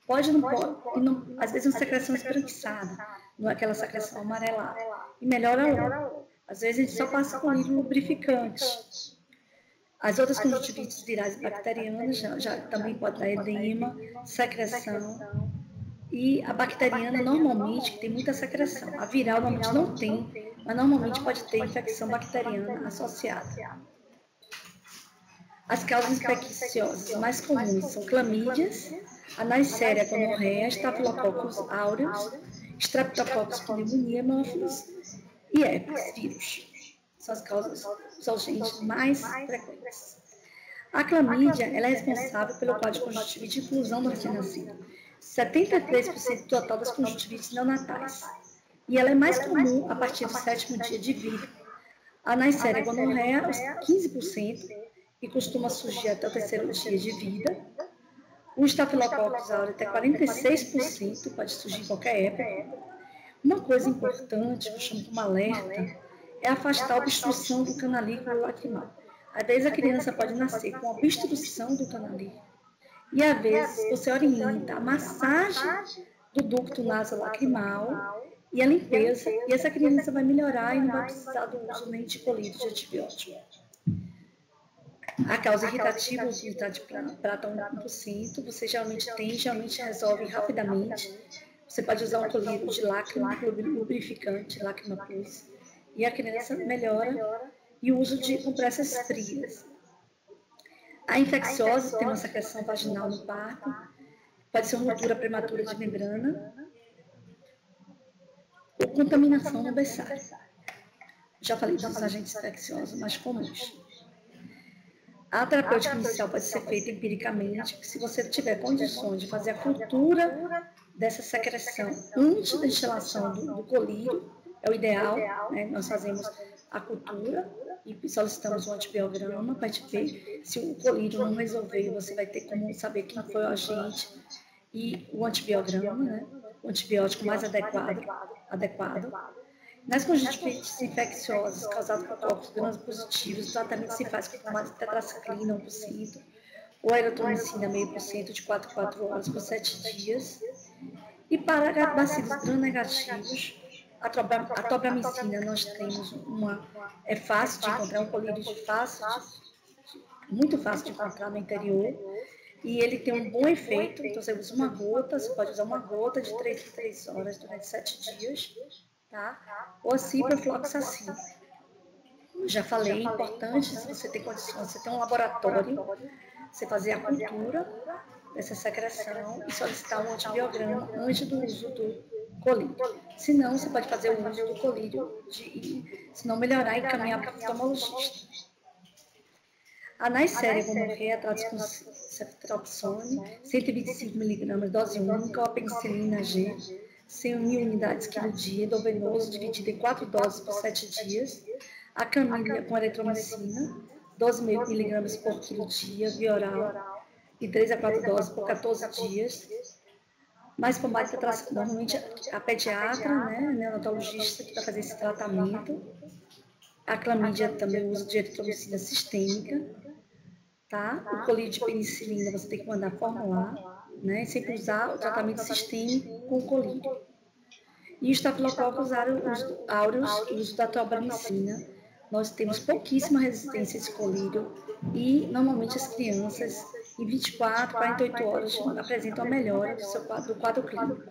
pode, não pode, e não, às vezes é uma secreção esbranquiçada, não é aquela secreção amarelada. E melhora logo. Às vezes a gente só passa colírio lubrificante. As outras conjuntivites virais bacterianas já também pode dar edema, secreção. E a bacteriana normalmente tem muita secreção. A viral normalmente não tem, mas normalmente pode ter infecção bacteriana associada. As causas infecciosas mais comuns são clamídias, a Neisseria gonorreia, Staphylococcus aureus, Streptococcus pneumonia, hemófilos e herpes vírus. São as causas, os agentes mais frequentes. A clamídia ela é responsável pelo quadro de conjuntivite e inclusão do recém-nascido. 73% do total das conjuntivites neonatais. E ela é mais comum a partir do 7º dia de vida. A Neisseria gonorreia, os 15%, e costuma surgir até o 3º dia de vida. O Staphylococcus aureus até 46%, pode surgir em qualquer época. Uma coisa importante, que eu chamo como alerta, é afastar a obstrução do canalículo lacrimal. Às vezes a criança pode nascer com obstrução do canalículo. E às vezes você orienta a massagem do ducto nasolacrimal e a limpeza, e essa criança vai melhorar e não vai precisar do uso nem de colírio de antibiótico. A causa irritativa, o nitrato de prata 1%, você geralmente resolve rapidamente. Você pode usar um colírio de lácrima, lubrificante, lácrima plus, e a criança melhora, e o uso de compressas frias. A infecciosa tem uma secreção vaginal no parto, pode ser uma ruptura prematura de membrana ou contaminação no berçário. Já falei dos agentes infecciosos mais comuns. A terapêutica inicial pode ser feita empiricamente, se você tiver condições de fazer a cultura dessa secreção antes da instalação do colírio, é o ideal, né? Nós fazemos a cultura e solicitamos um antibiograma para te ver se o colírio não resolver, você vai ter como saber quem foi o agente e o antibiograma, né? O antibiótico mais adequado. Nas conjuntivites infecciosas causadas por corpos gram-positivos, o tratamento se faz com formato de tetraciclina 1% ou eritromicina 0,5% de 4 a 4 horas por 7 dias. E para bacilos gram-negativos, a tobramicina nós temos é fácil de encontrar, um colírio muito fácil de encontrar no interior, e ele tem um bom efeito, então você usa uma gota, você pode usar uma gota de 3 em 3 horas durante 7 dias, tá? Ou a ciprofloxacin. Já falei, é importante, se você tem condições, você tem um laboratório, você fazer a cultura dessa secreção e solicitar um antibiograma antes do uso do colírio. Se não, você pode fazer o uso do colírio, se não melhorar, e encaminhar para o oftalmologista. A Neisseria gonorreia trata-se com ceftriaxone, 125 mg dose única, ou a penicilina G, 100.000 unidades quilo dia, endovenoso, dividido em 4 doses por 7 dias. A camília com eritromicina, 12.000 mg por quilo dia, via oral, e 3 a 4 doses por 14 dias. Mas combate normalmente a pediatra, né, a neonatologista, que vai fazer esse tratamento. A clamídia também usa de eritromicina sistêmica, tá? O colírio de penicilina você tem que mandar formular, né, sempre usar o tratamento sistêmico com colírio. E o Staphylococcus aureus, o uso da tobramicina. Nós temos pouquíssima resistência a esse colírio e, normalmente, as crianças, em 24, 48 horas, apresentam a melhora do quadro clínico.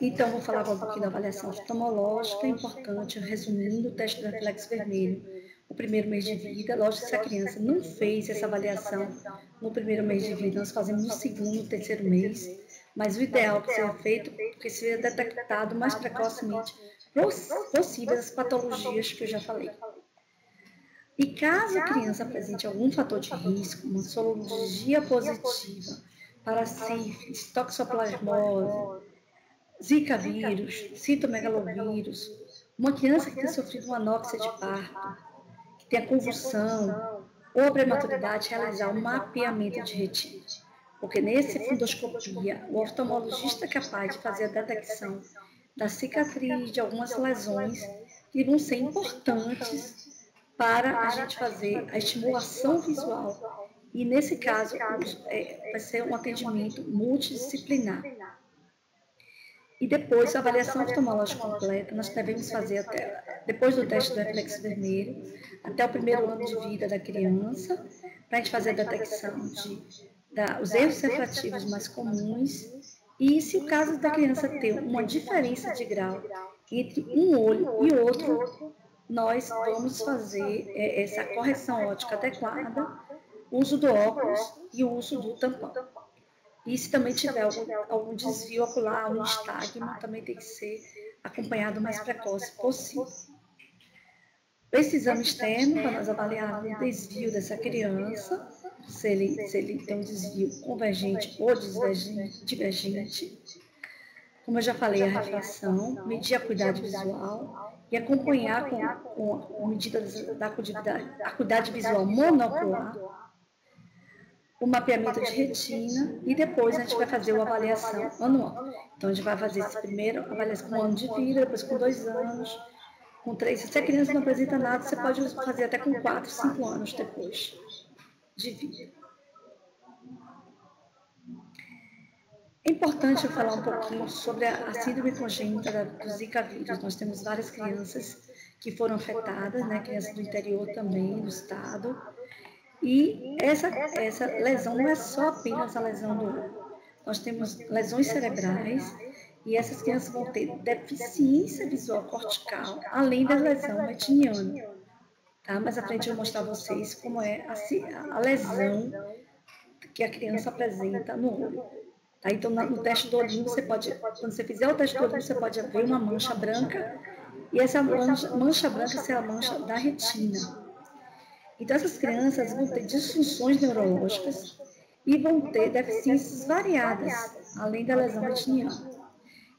Então, vou falar um pouquinho da avaliação oftalmológica. É importante, resumindo, o teste do reflexo vermelho, o primeiro mês de vida. Lógico, se a criança não fez essa avaliação no primeiro mês de vida, nós fazemos no segundo, terceiro mês. Mas o ideal é que seja feito, porque seja detectado mais precocemente possíveis as patologias que eu já falei. E caso a criança apresente algum fator de risco, uma sorologia positiva para sífilis, toxoplasmose, zika vírus, citomegalovírus, uma criança que tenha sofrido uma anóxia de parto, que tenha convulsão ou a prematuridade, realizar um mapeamento de retina. porque nesse fundoscopia, o oftalmologista é capaz de fazer a detecção da cicatriz, de algumas lesões que vão ser importantes para a gente fazer a estimulação visual. E nesse caso, vai ser um atendimento multidisciplinar. E depois, a avaliação oftalmológica completa, nós devemos fazer depois do teste do reflexo vermelho, até o primeiro ano de vida da criança, para a gente fazer a detecção os erros refrativos mais comuns. E se o caso da criança ter uma diferença de grau entre um olho e outro, nós vamos fazer essa correção óptica adequada, uso do óculos e o uso do tampão. E se também tiver algum desvio ocular, um nistagmo, também tem que ser acompanhado o mais precoce possível. Esse exame externo, para nós avaliarmos o desvio dessa criança, se ele tem um desvio convergente ou divergente. Como eu já falei, a refração, medir a acuidade visual e acompanhar com a medida da acuidade visual monocular, o mapeamento de retina e depois a gente vai fazer a avaliação anual. Então, a gente vai fazer esse primeiro avaliação com 1 ano de vida, depois com 2 anos, com 3. Se a criança não apresenta nada, você pode fazer até com 4, 5 anos depois de vida. É importante eu falar um pouquinho sobre a síndrome congênita do Zika vírus. Nós temos várias crianças que foram afetadas, né? Crianças do interior também, do estado. E essa lesão não é só apenas a lesão do olho. Nós temos lesões cerebrais e essas crianças vão ter deficiência visual cortical, além da lesão retiniana. Tá? Mais à frente eu vou mostrar a vocês como é a lesão que a criança apresenta no olho. Tá? Então, no teste do olhinho, quando você fizer o teste do olhinho, você pode ver uma mancha branca e essa mancha branca é a mancha da retina. Então, essas crianças vão ter disfunções neurológicas e vão ter deficiências variadas, além da lesão retiniana.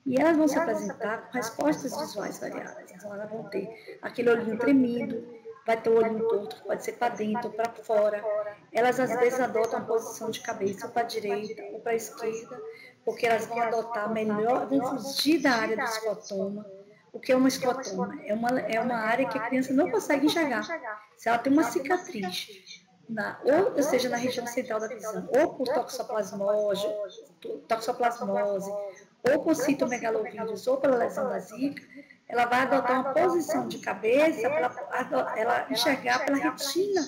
E elas vão se apresentar com respostas visuais variadas. Então, elas vão ter aquele olhinho tremido, vai ter o olhinho torto, que pode ser para dentro ou para fora. Elas, às vezes, adotam a posição de cabeça ou para a direita ou para a esquerda, porque elas vão adotar melhor, vão fugir da área do escotoma. O que é uma escotoma? É uma área que a criança não consegue enxergar. Se ela tem uma cicatriz, ou seja, na região central da visão, ou por toxoplasmose, ou por citomegalovírus, ou pela lesão da Zika, ela vai adotar uma posição de cabeça para ela enxergar pela retina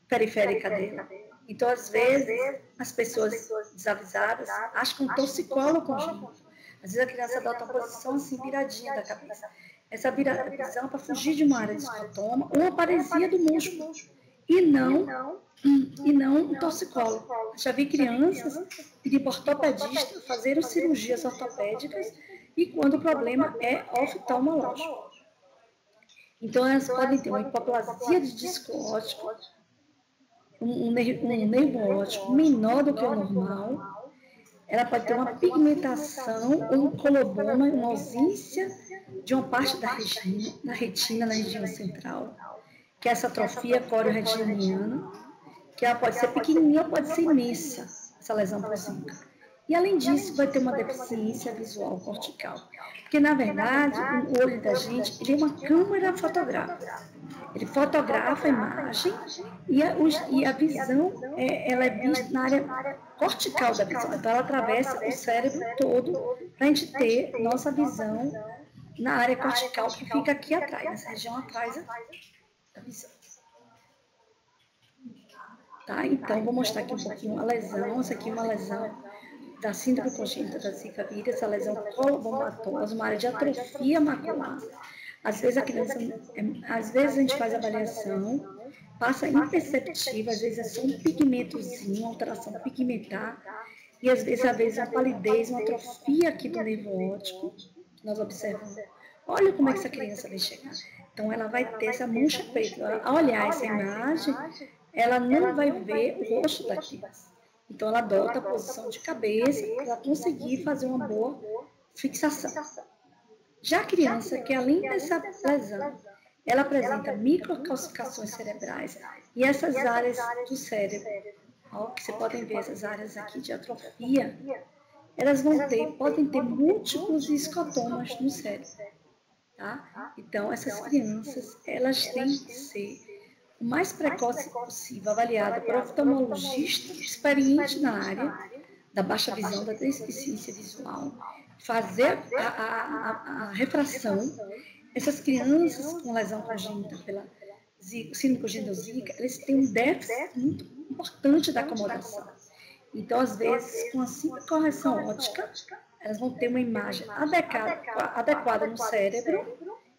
periférica dela. Então, às vezes, as pessoas desavisadas acham que um torcicolo congênito. Às vezes a criança adota uma posição assim, viradinha da cabeça. Essa visão para fugir de uma área de escotoma ou uma paresia do músculo. E não um torcicolo. Já vi crianças pedir para ortopedista fazerem cirurgias ortopédicas e quando o problema é oftalmológico. Então, elas podem ter uma hipoplasia de disco óptico, um nervo óptico menor do que o normal. Ela pode ter uma pigmentação, um coloboma, uma ausência de uma parte da retina, na região central, que é essa atrofia coreo-retiniana, que ela pode ser pequenininha ou pode ser imensa, essa lesão por Zika. E, além disso, vai ter uma deficiência visual cortical. Porque, na verdade, o olho da gente ele é uma câmera fotográfica. Ele fotografa a imagem e a visão ela é vista na área cortical da visão. Então, ela atravessa o cérebro todo para a gente ter nossa visão na área cortical que fica aqui atrás, nessa região atrás da visão. Tá? Então, vou mostrar aqui um pouquinho a lesão. Essa aqui é uma lesão da síndrome congênita da Zika vírus, essa lesão colobomatosa, uma área de atrofia macular. Às vezes a gente faz a avaliação, passa imperceptível, às vezes é só um pigmentozinho, uma alteração pigmentar, e às vezes uma palidez, uma atrofia aqui do nervo óptico, que nós observamos. Olha como é que essa criança vai chegar. Então, ela vai ter essa mancha preta. Ao olhar essa imagem, ela não vai ver o rosto da criança. Então, ela adota a posição de cabeça para conseguir fazer uma boa fixação. Já a criança, que além dessa lesão, ela apresenta microcalcificações cerebrais e essas áreas do cérebro ó, que vocês podem ver essas áreas aqui de atrofia, elas podem ter múltiplos escotomas no cérebro, tá? Então, essas crianças, elas têm que ser o mais precoce possível avaliada por oftalmologista experiente na área da baixa visão, da deficiência visual, fazer a refração. Essas crianças com lesão congênita pela síndrome congênita Zika, eles têm um déficit muito importante da acomodação. Então, às vezes, com a simples correção óptica, elas vão ter uma imagem adequada no cérebro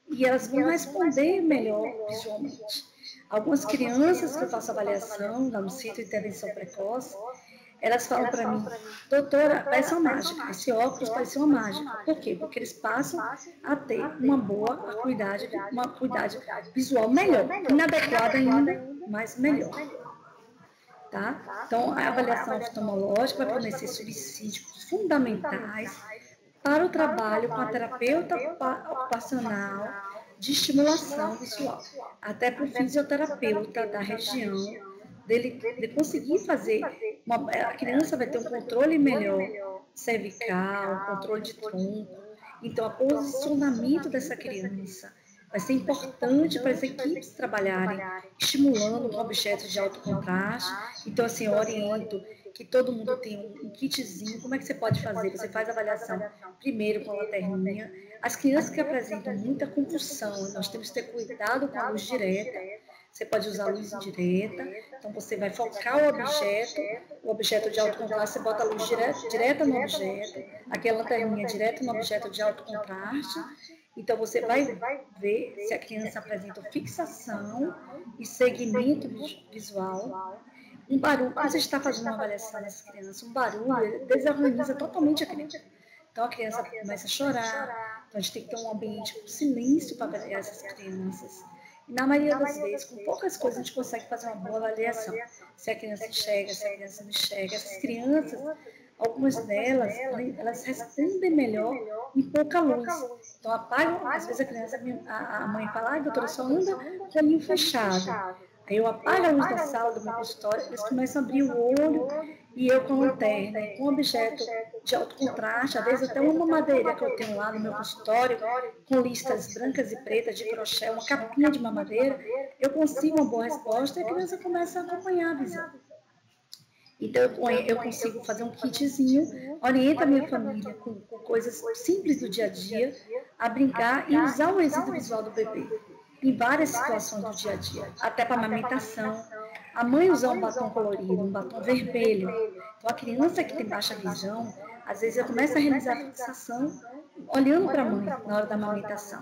e elas vão responder melhor visualmente. Algumas crianças que eu faço avaliação lá no Centro de Intervenção Precoce, elas falam para mim, doutora, parece uma mágica, esse óculos parece uma mágica. Por quê? Porque eles passam a ter uma boa acuidade visual melhor, inadequada ainda, mas melhor. Tá? Então, a avaliação oftalmológica vai fornecer subsídios fundamentais para o trabalho com a terapeuta ocupacional de estimulação visual, até para o fisioterapeuta da região, dele conseguir fazer, a criança vai ter um controle melhor cervical, um controle de tronco, então o posicionamento dessa criança vai ser importante para as equipes trabalharem estimulando com objetos de alto contraste. Então, assim, eu oriento que todo mundo tem um kitzinho. Como é que você pode fazer? Você faz a avaliação primeiro com a lanterninha. As crianças que apresentam muita convulsão, nós temos que ter cuidado com a luz direta. Você pode usar a luz indireta. Então, você vai focar o objeto de alto contraste, você bota a luz direta no objeto, aquela lanterninha direta no objeto de alto contraste. Então, você vai ver se a criança apresenta fixação e segmento visual. Um barulho, quando você está fazendo uma avaliação dessa criança, um barulho desorganiza totalmente a criança. Então, a criança começa a chorar. Então, a gente tem que ter um ambiente com silêncio para avaliar essas crianças. E, na maioria das vezes, com poucas coisas, a gente consegue fazer uma boa avaliação. Se a criança enxerga, se a criança não enxerga. Essas crianças, algumas delas, elas respondem melhor em pouca luz. Então, apagam, às vezes a mãe fala, doutora, só anda com o olhinho fechado. Aí eu apago a luz da sala do meu consultório, eles começam a abrir o olho e eu com a lanterna, com objeto de alto contraste, às vezes até uma mamadeira que eu tenho lá no meu consultório, com listas brancas e pretas de crochê, uma capinha de mamadeira, eu consigo uma boa resposta e a criança começa a acompanhar a visão. Então, eu consigo fazer um kitzinho, oriento a minha família com coisas simples do dia a dia, a brincar e usar o resíduo visual do bebê em várias situações do dia a dia, até para amamentação. A mãe usar um batom colorido, um batom vermelho. Então, a criança que tem baixa visão, às vezes eu começo a realizar a fixação olhando para a mãe na hora da amamentação.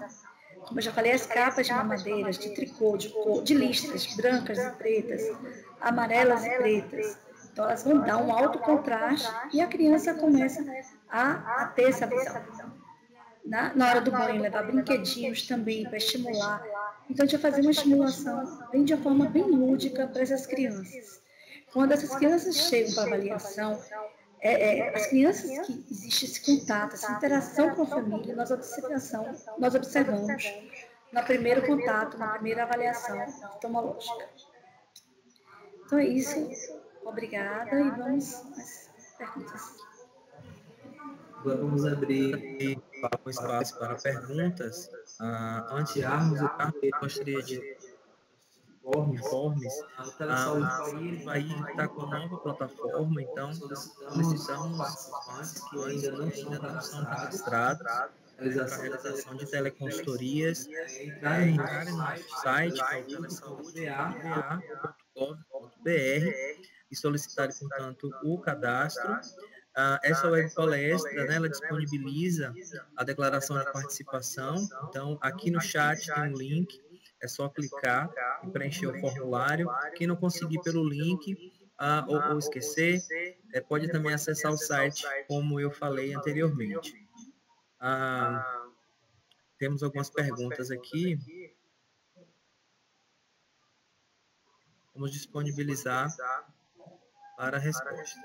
Como eu já falei, as capas de mamadeiras, de tricô, de listras brancas e pretas, amarelas e pretas. Então, elas vão dar um alto contraste e a criança começa a ter essa visão. Na hora do banho, levar brinquedinhos também para estimular. Então, a gente vai fazer uma estimulação de uma forma bem lúdica para essas crianças. Quando essas crianças chegam para avaliação, as crianças que existe esse contato, essa interação com a família, nós observamos no primeiro contato, na primeira avaliação oftalmológica. Então é isso. Obrigada e vamos às perguntas. Agora vamos abrir um espaço para perguntas. Antes de armos, eu gostaria de informes. O Telesaúde vai estar com nova plataforma, então solicitamos participantes que ainda não são cadastrados para a realização de teleconsultorias, entrarem no nosso site, que é o telesaude.va.gov.br, e solicitarem, portanto, o cadastro. Essa web palestra, né, ela disponibiliza a declaração de participação. Então, aqui no chat tem um link, é só clicar e preencher o formulário. Quem não conseguir pelo link ou esquecer, pode também acessar o site, como eu falei anteriormente. Temos algumas perguntas aqui. Vamos disponibilizar para a resposta.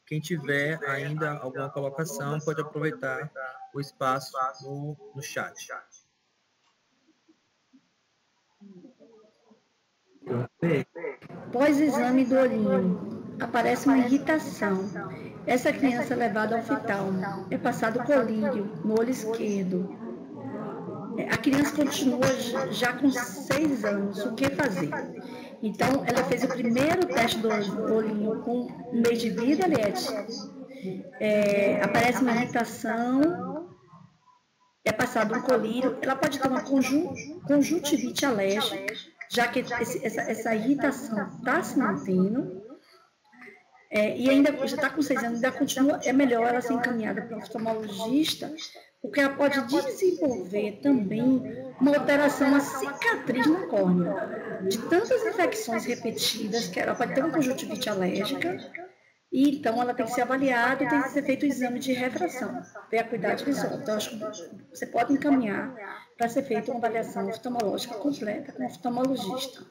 Quem tiver ainda alguma colocação, pode aproveitar o espaço no chat. Pós-exame do olhinho, aparece uma irritação. Essa criança é levada ao oftalmo. É passado colírio no olho esquerdo. A criança continua já com 6 anos. O que fazer? Então, ela fez o primeiro teste do olhinho com 1 mês de vida, Eliette. Aparece uma irritação, é passado um colírio, ela pode ter uma conjuntivite alérgica, já que essa irritação está se mantendo, e ainda já está com 6 anos, ainda continua, é melhor ela ser encaminhada para um oftalmologista, porque ela pode desenvolver também uma alteração, uma cicatriz na córnea, de tantas infecções repetidas, que ela pode ter uma conjuntivite alérgica, e então ela tem que ser avaliada e tem que ser feito o exame de refração, ver a acuidade visual. Então, acho que você pode encaminhar para ser feita uma avaliação oftalmológica completa com o oftalmologista.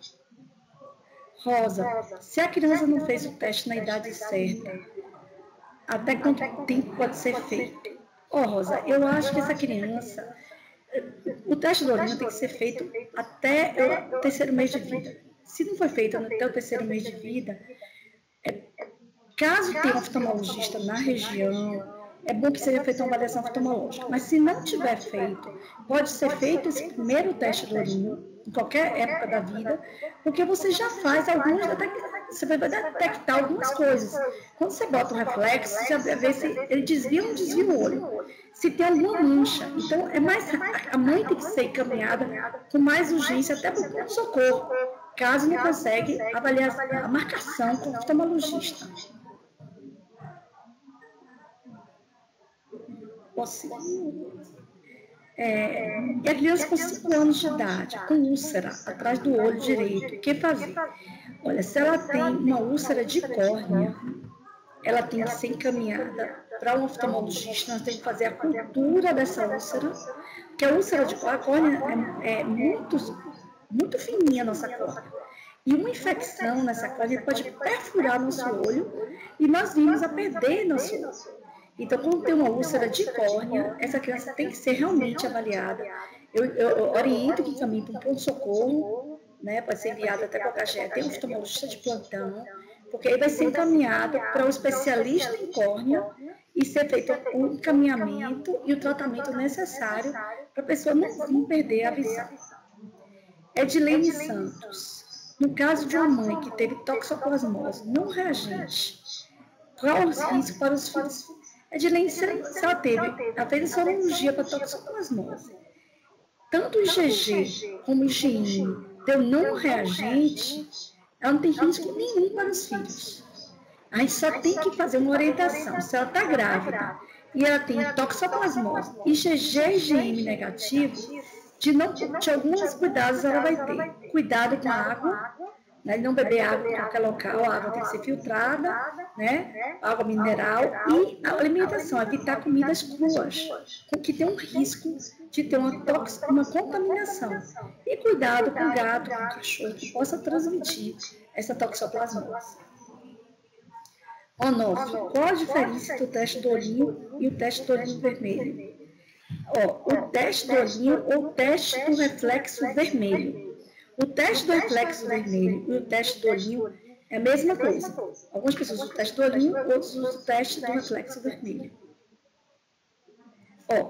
Rosa, se a criança não fez o teste na idade certa, até quanto tempo pode ser feito? Rosa, eu acho que essa criança, o teste do olhinho tem que ser feito até o 3º mês de vida. Se não foi feito até o 3º mês de vida, caso tenha um oftalmologista na região, é bom que seja feita uma avaliação oftalmológica. Mas se não tiver feito, pode ser feito esse primeiro teste do olhinho, em qualquer época da vida, porque você já faz você vai detectar algumas coisas. Quando você bota o reflexo, você vai ver se ele desvia ou não desvia o olho. Se tem alguma mancha. Então, a mãe tem que ser encaminhada com mais urgência até para o pronto-socorro, caso não consegue avaliar a marcação com o oftalmologista. E a criança com 5 anos de idade, com úlcera atrás do olho direito, o que fazer? Olha, se ela tem uma úlcera de córnea, ela tem que ser encaminhada para um oftalmologista, nós temos que fazer a cultura dessa úlcera, porque a úlcera de córnea é muito fininha a nossa córnea. E uma infecção nessa córnea pode perfurar nosso olho e nós vimos a perder nosso olho. Então, quando tem uma úlcera de córnea, essa criança tem que ser realmente avaliada. Eu oriento que caminhe para um pronto-socorro, né, pode ser enviado até para o HGE, tem um oftalmologista de plantão, porque aí vai ser encaminhado para um especialista em córnea e ser feito o encaminhamento e o tratamento necessário para a pessoa não perder a visão. Edilene Santos, no caso de uma mãe que teve toxoplasmose não reagente, qual os riscos para os filhos? Edilene, se ela fez a sorologia para toxoplasmose, tanto o IgG como o IgM deu não reagente, ela não tem risco nenhum para os filhos. A gente só tem que fazer uma orientação. Se ela está grávida e ela tem toxoplasmose, IgG e IgM negativo, de alguns cuidados ela vai ter. Cuidado com a água, né, não beber água em qualquer local, a água tem que ser filtrada, né, água mineral, e a alimentação, evitar comidas cruas, que tem um risco de ter uma contaminação. E cuidado com o gato, com o cachorro, que possa transmitir essa toxoplasmose. Onofre, qual a diferença do teste do olhinho e o teste do olhinho vermelho? O teste do olhinho ou o teste do reflexo vermelho. O teste do reflexo vermelho e o teste do olhinho é a mesma coisa. Algumas pessoas usam o teste do olhinho, outros usam o teste do reflexo vermelho.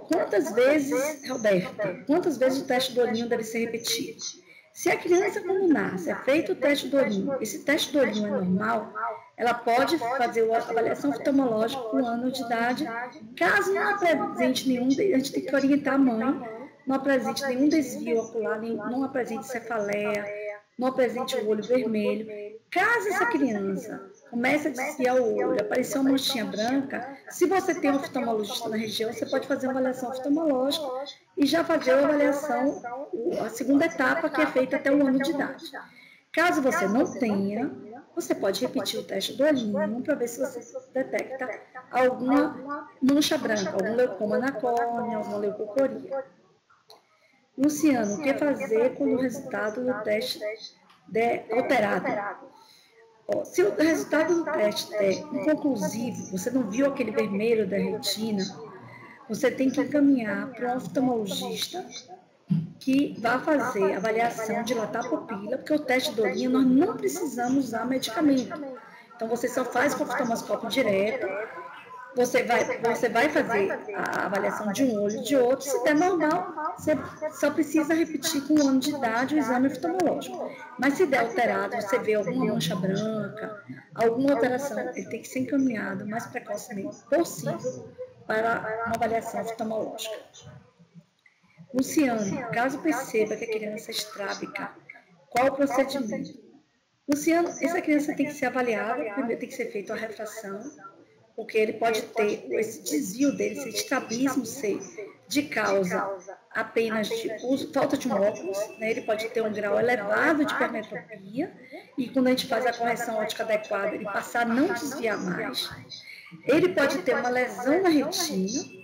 Quantas vezes, Roberta, quantas vezes o teste do olhinho deve ser repetido? Se a criança, quando nasce, é feito o teste do olhinho, esse teste do olhinho é normal, ela pode fazer a avaliação oftalmológica com 1 ano de idade. Caso não apresente nenhum, a gente tem que orientar a mãe, não apresente nenhum desvio ocular, não apresente cefaleia, não apresente o olho vermelho. Caso essa criança comece a desviar o olho, aparecer uma manchinha branca, se você tem um oftalmologista na região, você pode fazer uma avaliação oftalmológica e já fazer a avaliação, a segunda etapa, que é feita até 1 ano de idade. Caso você não tenha, você pode repetir o teste do olhinho para ver se você detecta alguma mancha branca, algum leucoma na córnea, alguma leucocoria. Luciano, o que fazer quando o resultado do teste der alterado? Se o resultado do teste é inconclusivo, você não viu aquele vermelho da retina, você tem que encaminhar para um oftalmologista que vai fazer a avaliação, dilatar a pupila, porque o teste de olhinho nós não precisamos usar medicamento. Então, você só faz com oftalmoscópio direto, você vai fazer a avaliação de um olho e de outro, se der normal, você só precisa repetir com 1 ano de idade o exame oftalmológico. Mas se der alterado, você vê alguma mancha branca, alguma alteração, ele tem que ser encaminhado o mais precocemente possível para uma avaliação oftalmológica. Luciano, caso perceba que a criança é estrábica, qual o procedimento? Luciano, essa criança tem que ser avaliada, primeiro tem que ser feita a refração, porque ele pode ter esse desvio dele, esse estrabismo ser de causa apenas de falta de um óculos, né? Ele pode ter um grau elevado de hipermetropia, e quando a gente faz a correção óptica adequada, ele passar a não desviar mais. Ele pode ter uma lesão na retina,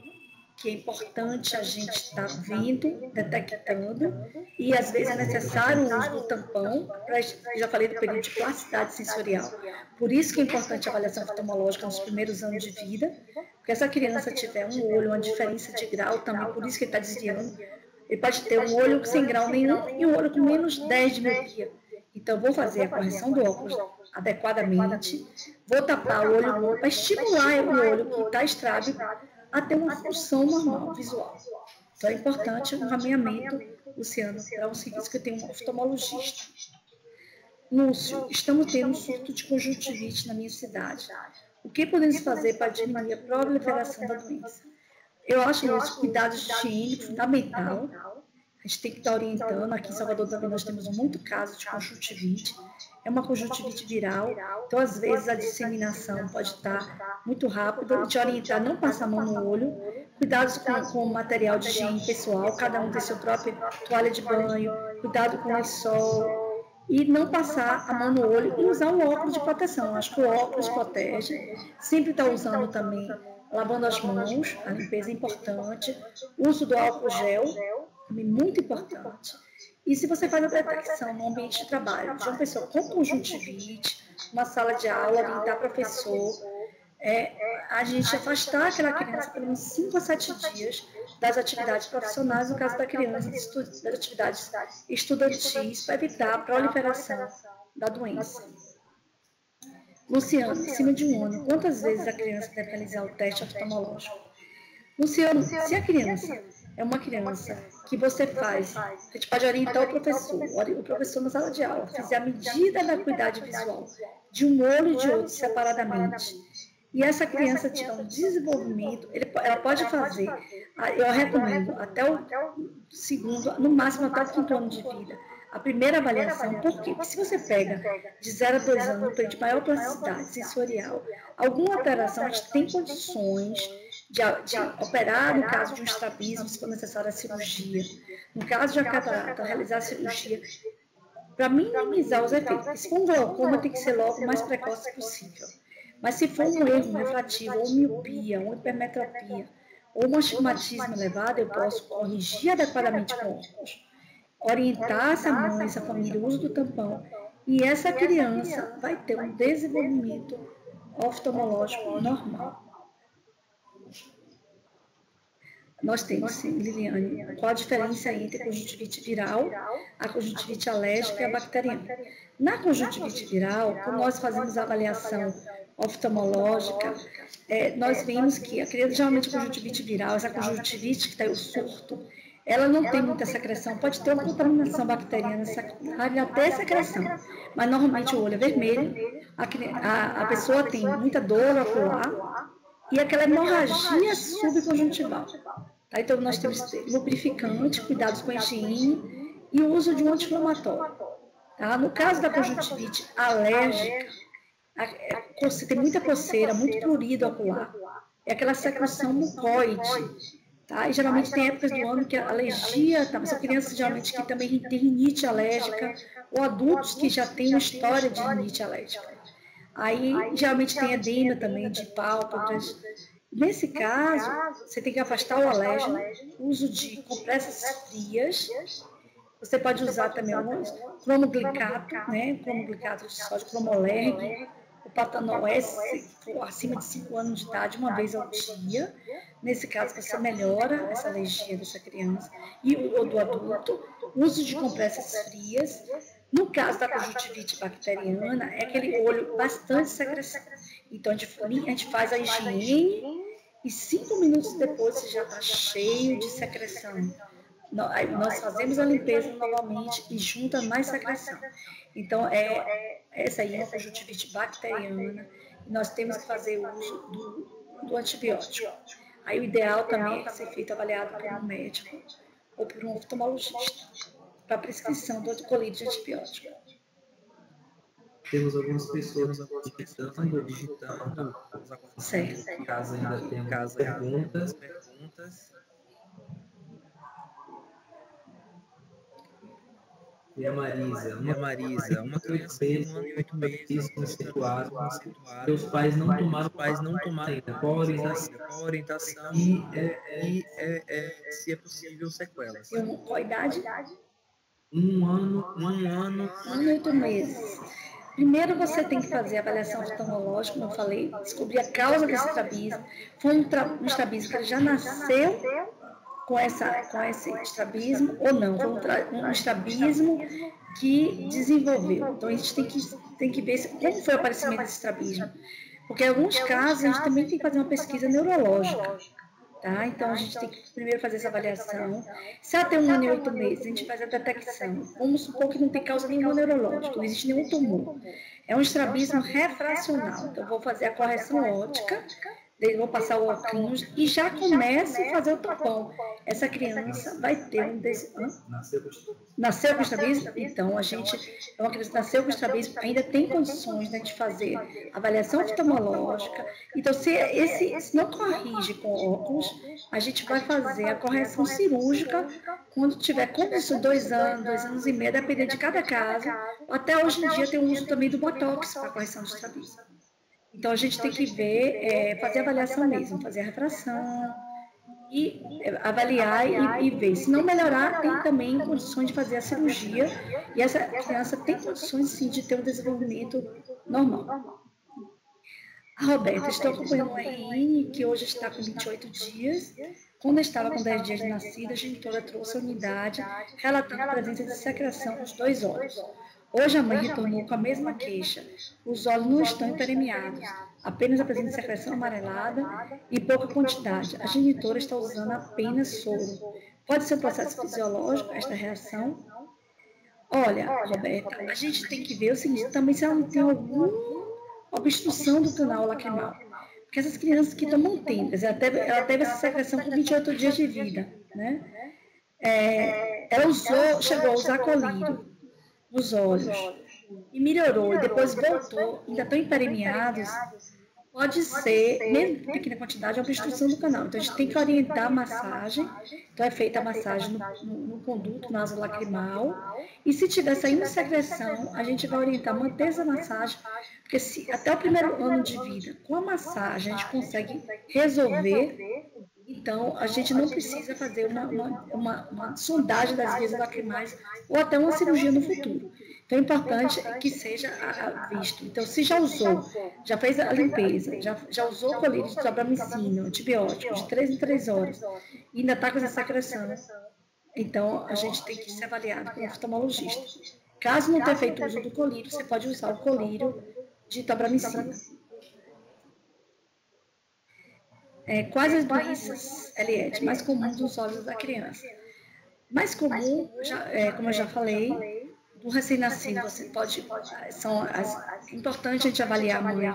que é importante a gente estar vendo, detectando, e às vezes é necessário o uso do tampão, já falei do período de plasticidade sensorial. Por isso que é importante a avaliação oftalmológica nos primeiros anos de vida, porque se a criança tiver um olho, uma diferença de grau também, por isso que ele está desviando, ele pode ter um olho sem grau nenhum e um olho com menos 10 de miopia. Então, vou fazer a correção do óculos adequadamente, vou tapar o olho para estimular o olho que está estrábico a ter uma função normal, visual. Então, é importante o encaminhamento, Luciano, para um serviço que tem um oftalmologista. Lúcio, estamos tendo um surto de conjuntivite na minha cidade. O que podemos fazer para diminuir a proliferação da doença? Eu acho, Lúcio, cuidados de higiene fundamental. A gente tem que estar orientando. Aqui em Salvador também nós temos muito caso de conjuntivite. É uma conjuntivite viral, então às vezes a disseminação pode estar muito rápida. Te orientar a não passar a mão no olho, cuidados com o material de higiene pessoal, cada um tem seu próprio toalha de banho, cuidado com o lençol, e não passar a mão no olho e usar o óculos de proteção. Acho que o óculos protege, sempre está usando também, lavando as mãos, a limpeza é importante, o uso do álcool gel, também muito importante. E se você faz a detecção no ambiente de trabalho de uma pessoa com conjuntivite, uma sala de aula, orientar professor, a gente afastar aquela criança por uns 5 a 7 dias das atividades profissionais, no caso da criança, das atividades estudantis, para evitar a proliferação da doença. Luciano, acima de 1 ano, quantas vezes a criança deve realizar o teste oftalmológico? Luciano, se a criança é uma criança que você faz, a gente pode orientar o professor na sala de aula, fizer a medida da acuidade visual de um olho e de outro separadamente, e essa criança tiver um desenvolvimento, ela pode fazer, eu recomendo, até o segundo, no máximo até o 5º ano de vida, a primeira avaliação. Por quê? Porque se você pega de 0 a 2 anos, de maior plasticidade sensorial, alguma alteração, a gente tem condições de operar, no caso de um estrabismo, se for necessária a cirurgia. No caso de uma catarata, realizar a cirurgia para minimizar os efeitos. Porque se for um glaucoma, tem que ser logo o mais precoce possível. Mas se for um erro refrativo, ou miopia, ou hipermetropia, ou um astigmatismo elevado, eu posso corrigir adequadamente com óculos, orientar essa mãe, essa família, o uso do tampão, e essa criança vai ter um desenvolvimento oftalmológico normal. Nós temos, sim, Liliane, qual a diferença entre a conjuntivite viral, a conjuntivite alérgica e a bacteriana? Na conjuntivite viral, quando nós fazemos a avaliação oftalmológica, nós vemos que a criança, geralmente a conjuntivite viral, essa conjuntivite que está aí o surto, ela não tem muita secreção, pode ter uma contaminação bacteriana secundária até secreção, mas normalmente o olho é vermelho, a pessoa tem muita dor ocular e aquela hemorragia subconjuntival. Tá? Então, nós temos lubrificante, cuidados com a higiene e o uso de um anti-inflamatório. Tá? No caso da conjuntivite alérgica, você tem muita coceira, muito prurido ocular, é aquela secreção mucoide. Tá? E geralmente tem épocas do ano que a alergia, tá? São crianças geralmente que também têm rinite alérgica, ou adultos que já têm uma história de rinite alérgica. Aí, geralmente tem edema também de pálpebras. Nesse caso, você tem que afastar o alérgeno, uso de compressas frias. Você pode usar também o cromoglicato, né? Cromoglicato de sódio, cromolerg, o patanol S, acima de 5 anos de idade, uma vez ao dia. Nesse caso, você melhora essa alergia dessa criança ou do adulto. Uso de compressas frias. No caso da conjuntivite bacteriana, é aquele olho bastante secreção. Então, a gente faz a higiene e 5 minutos depois você já está cheio de secreção. Nós fazemos a limpeza novamente e junta mais secreção. Então, essa aí é uma conjuntivite bacteriana e nós temos que fazer uso do antibiótico. Aí o ideal também é ser feito avaliado por um médico ou por um oftalmologista para prescrição do colírio de antibiótico. Temos algumas pessoas digitando. Certo. Caso ainda tenham perguntas. E a Marisa, uma criança de 1 ano e 8 meses conceituado, seus pais não tomaram ainda. Qual a orientação e se é possível sequelas? Qual a idade? 1 ano. 1 ano e 8 meses. Primeiro você tem que fazer a avaliação oftalmológica, como eu falei, descobrir a causa desse estrabismo. Foi um estrabismo que ele já nasceu com esse estrabismo ou não? Foi um estrabismo que desenvolveu. Então a gente tem que ver como foi o aparecimento desse estrabismo. Porque em alguns casos a gente também tem que fazer uma pesquisa neurológica. Tá? Então, a gente tem que primeiro fazer essa avaliação. Se ela tem 1 ano e 8 meses, a gente faz a detecção. Vamos supor que não tem causa nenhuma neurológica, não existe nenhum tumor. É um estrabismo refracional. Então, eu vou fazer a correção óptica, vou passar o óculos e já começo a fazer o tampão. Essa criança vai ter um Nasceu com estrabismo? Então, a gente, uma criança que nasceu com estrabismo ainda tem condições de a gente fazer avaliação oftalmológica. Então, se não corrige com óculos, a gente vai fazer a correção cirúrgica quando tiver condição, 2 anos, 2 anos e meio, dependendo de cada caso. Até hoje em dia tem o uso também do botox para correção de estrabismo. Então, a gente tem que ver, fazer a avaliação mesmo, fazer a refração e avaliar e ver. Se não melhorar, tem também condições de fazer a cirurgia e essa criança tem condições, sim, de ter um desenvolvimento normal. A Roberta, estou acompanhando a Ine, que hoje está com 28 dias. Quando estava com 10 dias de nascida, a genitora trouxe a unidade, relatando a presença de secreção nos 2 olhos. Hoje a mãe retornou com a mesma queixa. Os olhos não estão interemiados, apenas a presença de secreção amarelada e pouca quantidade. A genitora está usando apenas soro. Pode ser um processo fisiológico esta reação? Olha, Roberta, a gente tem que ver o seguinte, também se ela não tem alguma obstrução do canal lacrimal. Porque essas crianças que tomam tênis, ela teve essa secreção com 28 dias de vida, né? Ela chegou a usar colírio nos olhos e melhorou, e depois voltou, ainda estão emperemiados, pode ser, mesmo em pequena quantidade, uma obstrução do canal. Então, a gente tem que orientar a massagem. Então, é feita a massagem no conduto nasolacrimal. E se tiver saindo secreção, a gente vai orientar a manter essa massagem, porque se até o primeiro ano de vida, com a massagem, a gente consegue resolver. Então, a gente não precisa fazer uma sondagem das vias lacrimais ou até uma cirurgia no futuro. Então, é importante que seja visto. Então, se já usou, já fez a limpeza, já usou colírio de tobramicina, antibiótico, de 3 em 3 horas, e ainda está com essa secreção, então, a gente tem que ser avaliado por um oftalmologista. Caso não tenha feito uso do colírio, você pode usar o colírio de tobramicina. Quais as doenças, Eliette, mais comuns nos olhos da criança? Mais comum, como eu já falei, do recém-nascido, você pode, é importante a gente avaliar a mãe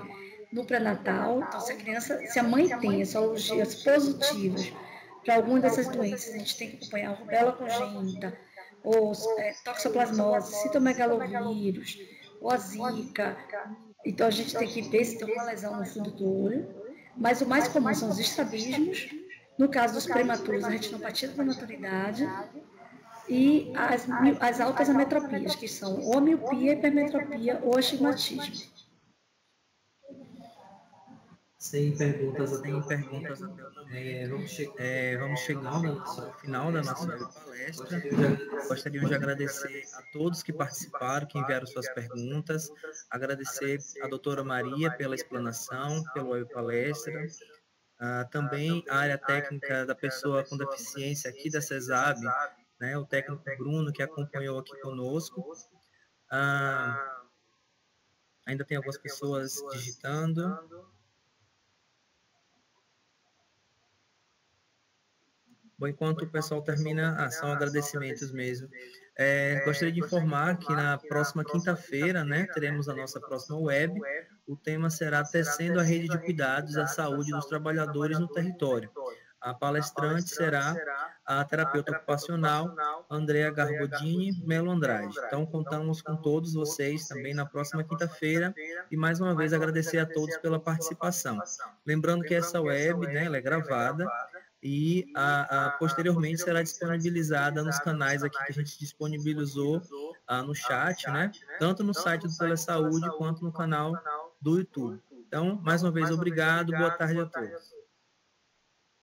no pré-natal. Então, se a mãe tem as sorologias positivas para alguma dessas doenças, a gente tem que acompanhar a rubéola congênita, ou toxoplasmose, citomegalovírus, ou a zika. Então, a gente tem que ver se tem uma lesão no fundo do olho. Mas o mais comum são os estrabismos, no caso dos prematuros, a retinopatia da prematuridade, e as altas ametropias, que são ou a miopia, a hipermetropia ou astigmatismo. Sem perguntas até o vamos chegando ao final da nossa palestra. Gostaríamos de agradecer a todos que participaram, que enviaram suas perguntas, agradecer a doutora Maria pela explanação, pela palestra, também a área técnica da pessoa com deficiência aqui da CESAB, né, o técnico Bruno, que acompanhou aqui conosco. Ainda tem algumas pessoas digitando. Bom, enquanto o pessoal termina, são agradecimentos mesmo. Gostaria de informar que na próxima quinta-feira, né, teremos a nossa próxima web. O tema será Tecendo a Rede de Cuidados à Saúde dos Trabalhadores no Território. A palestrante será a terapeuta ocupacional Andrea Garbodini Melo Andrade. Então, contamos com todos vocês também na próxima quinta-feira e, mais uma vez, agradecer a todos pela participação. Lembrando que essa web, né, ela é gravada e posteriormente será disponibilizada nos canais aqui que a gente disponibilizou no chat, né? Tanto no site do Telesaúde quanto no canal do YouTube. Então, mais uma vez, obrigado, boa tarde a todos.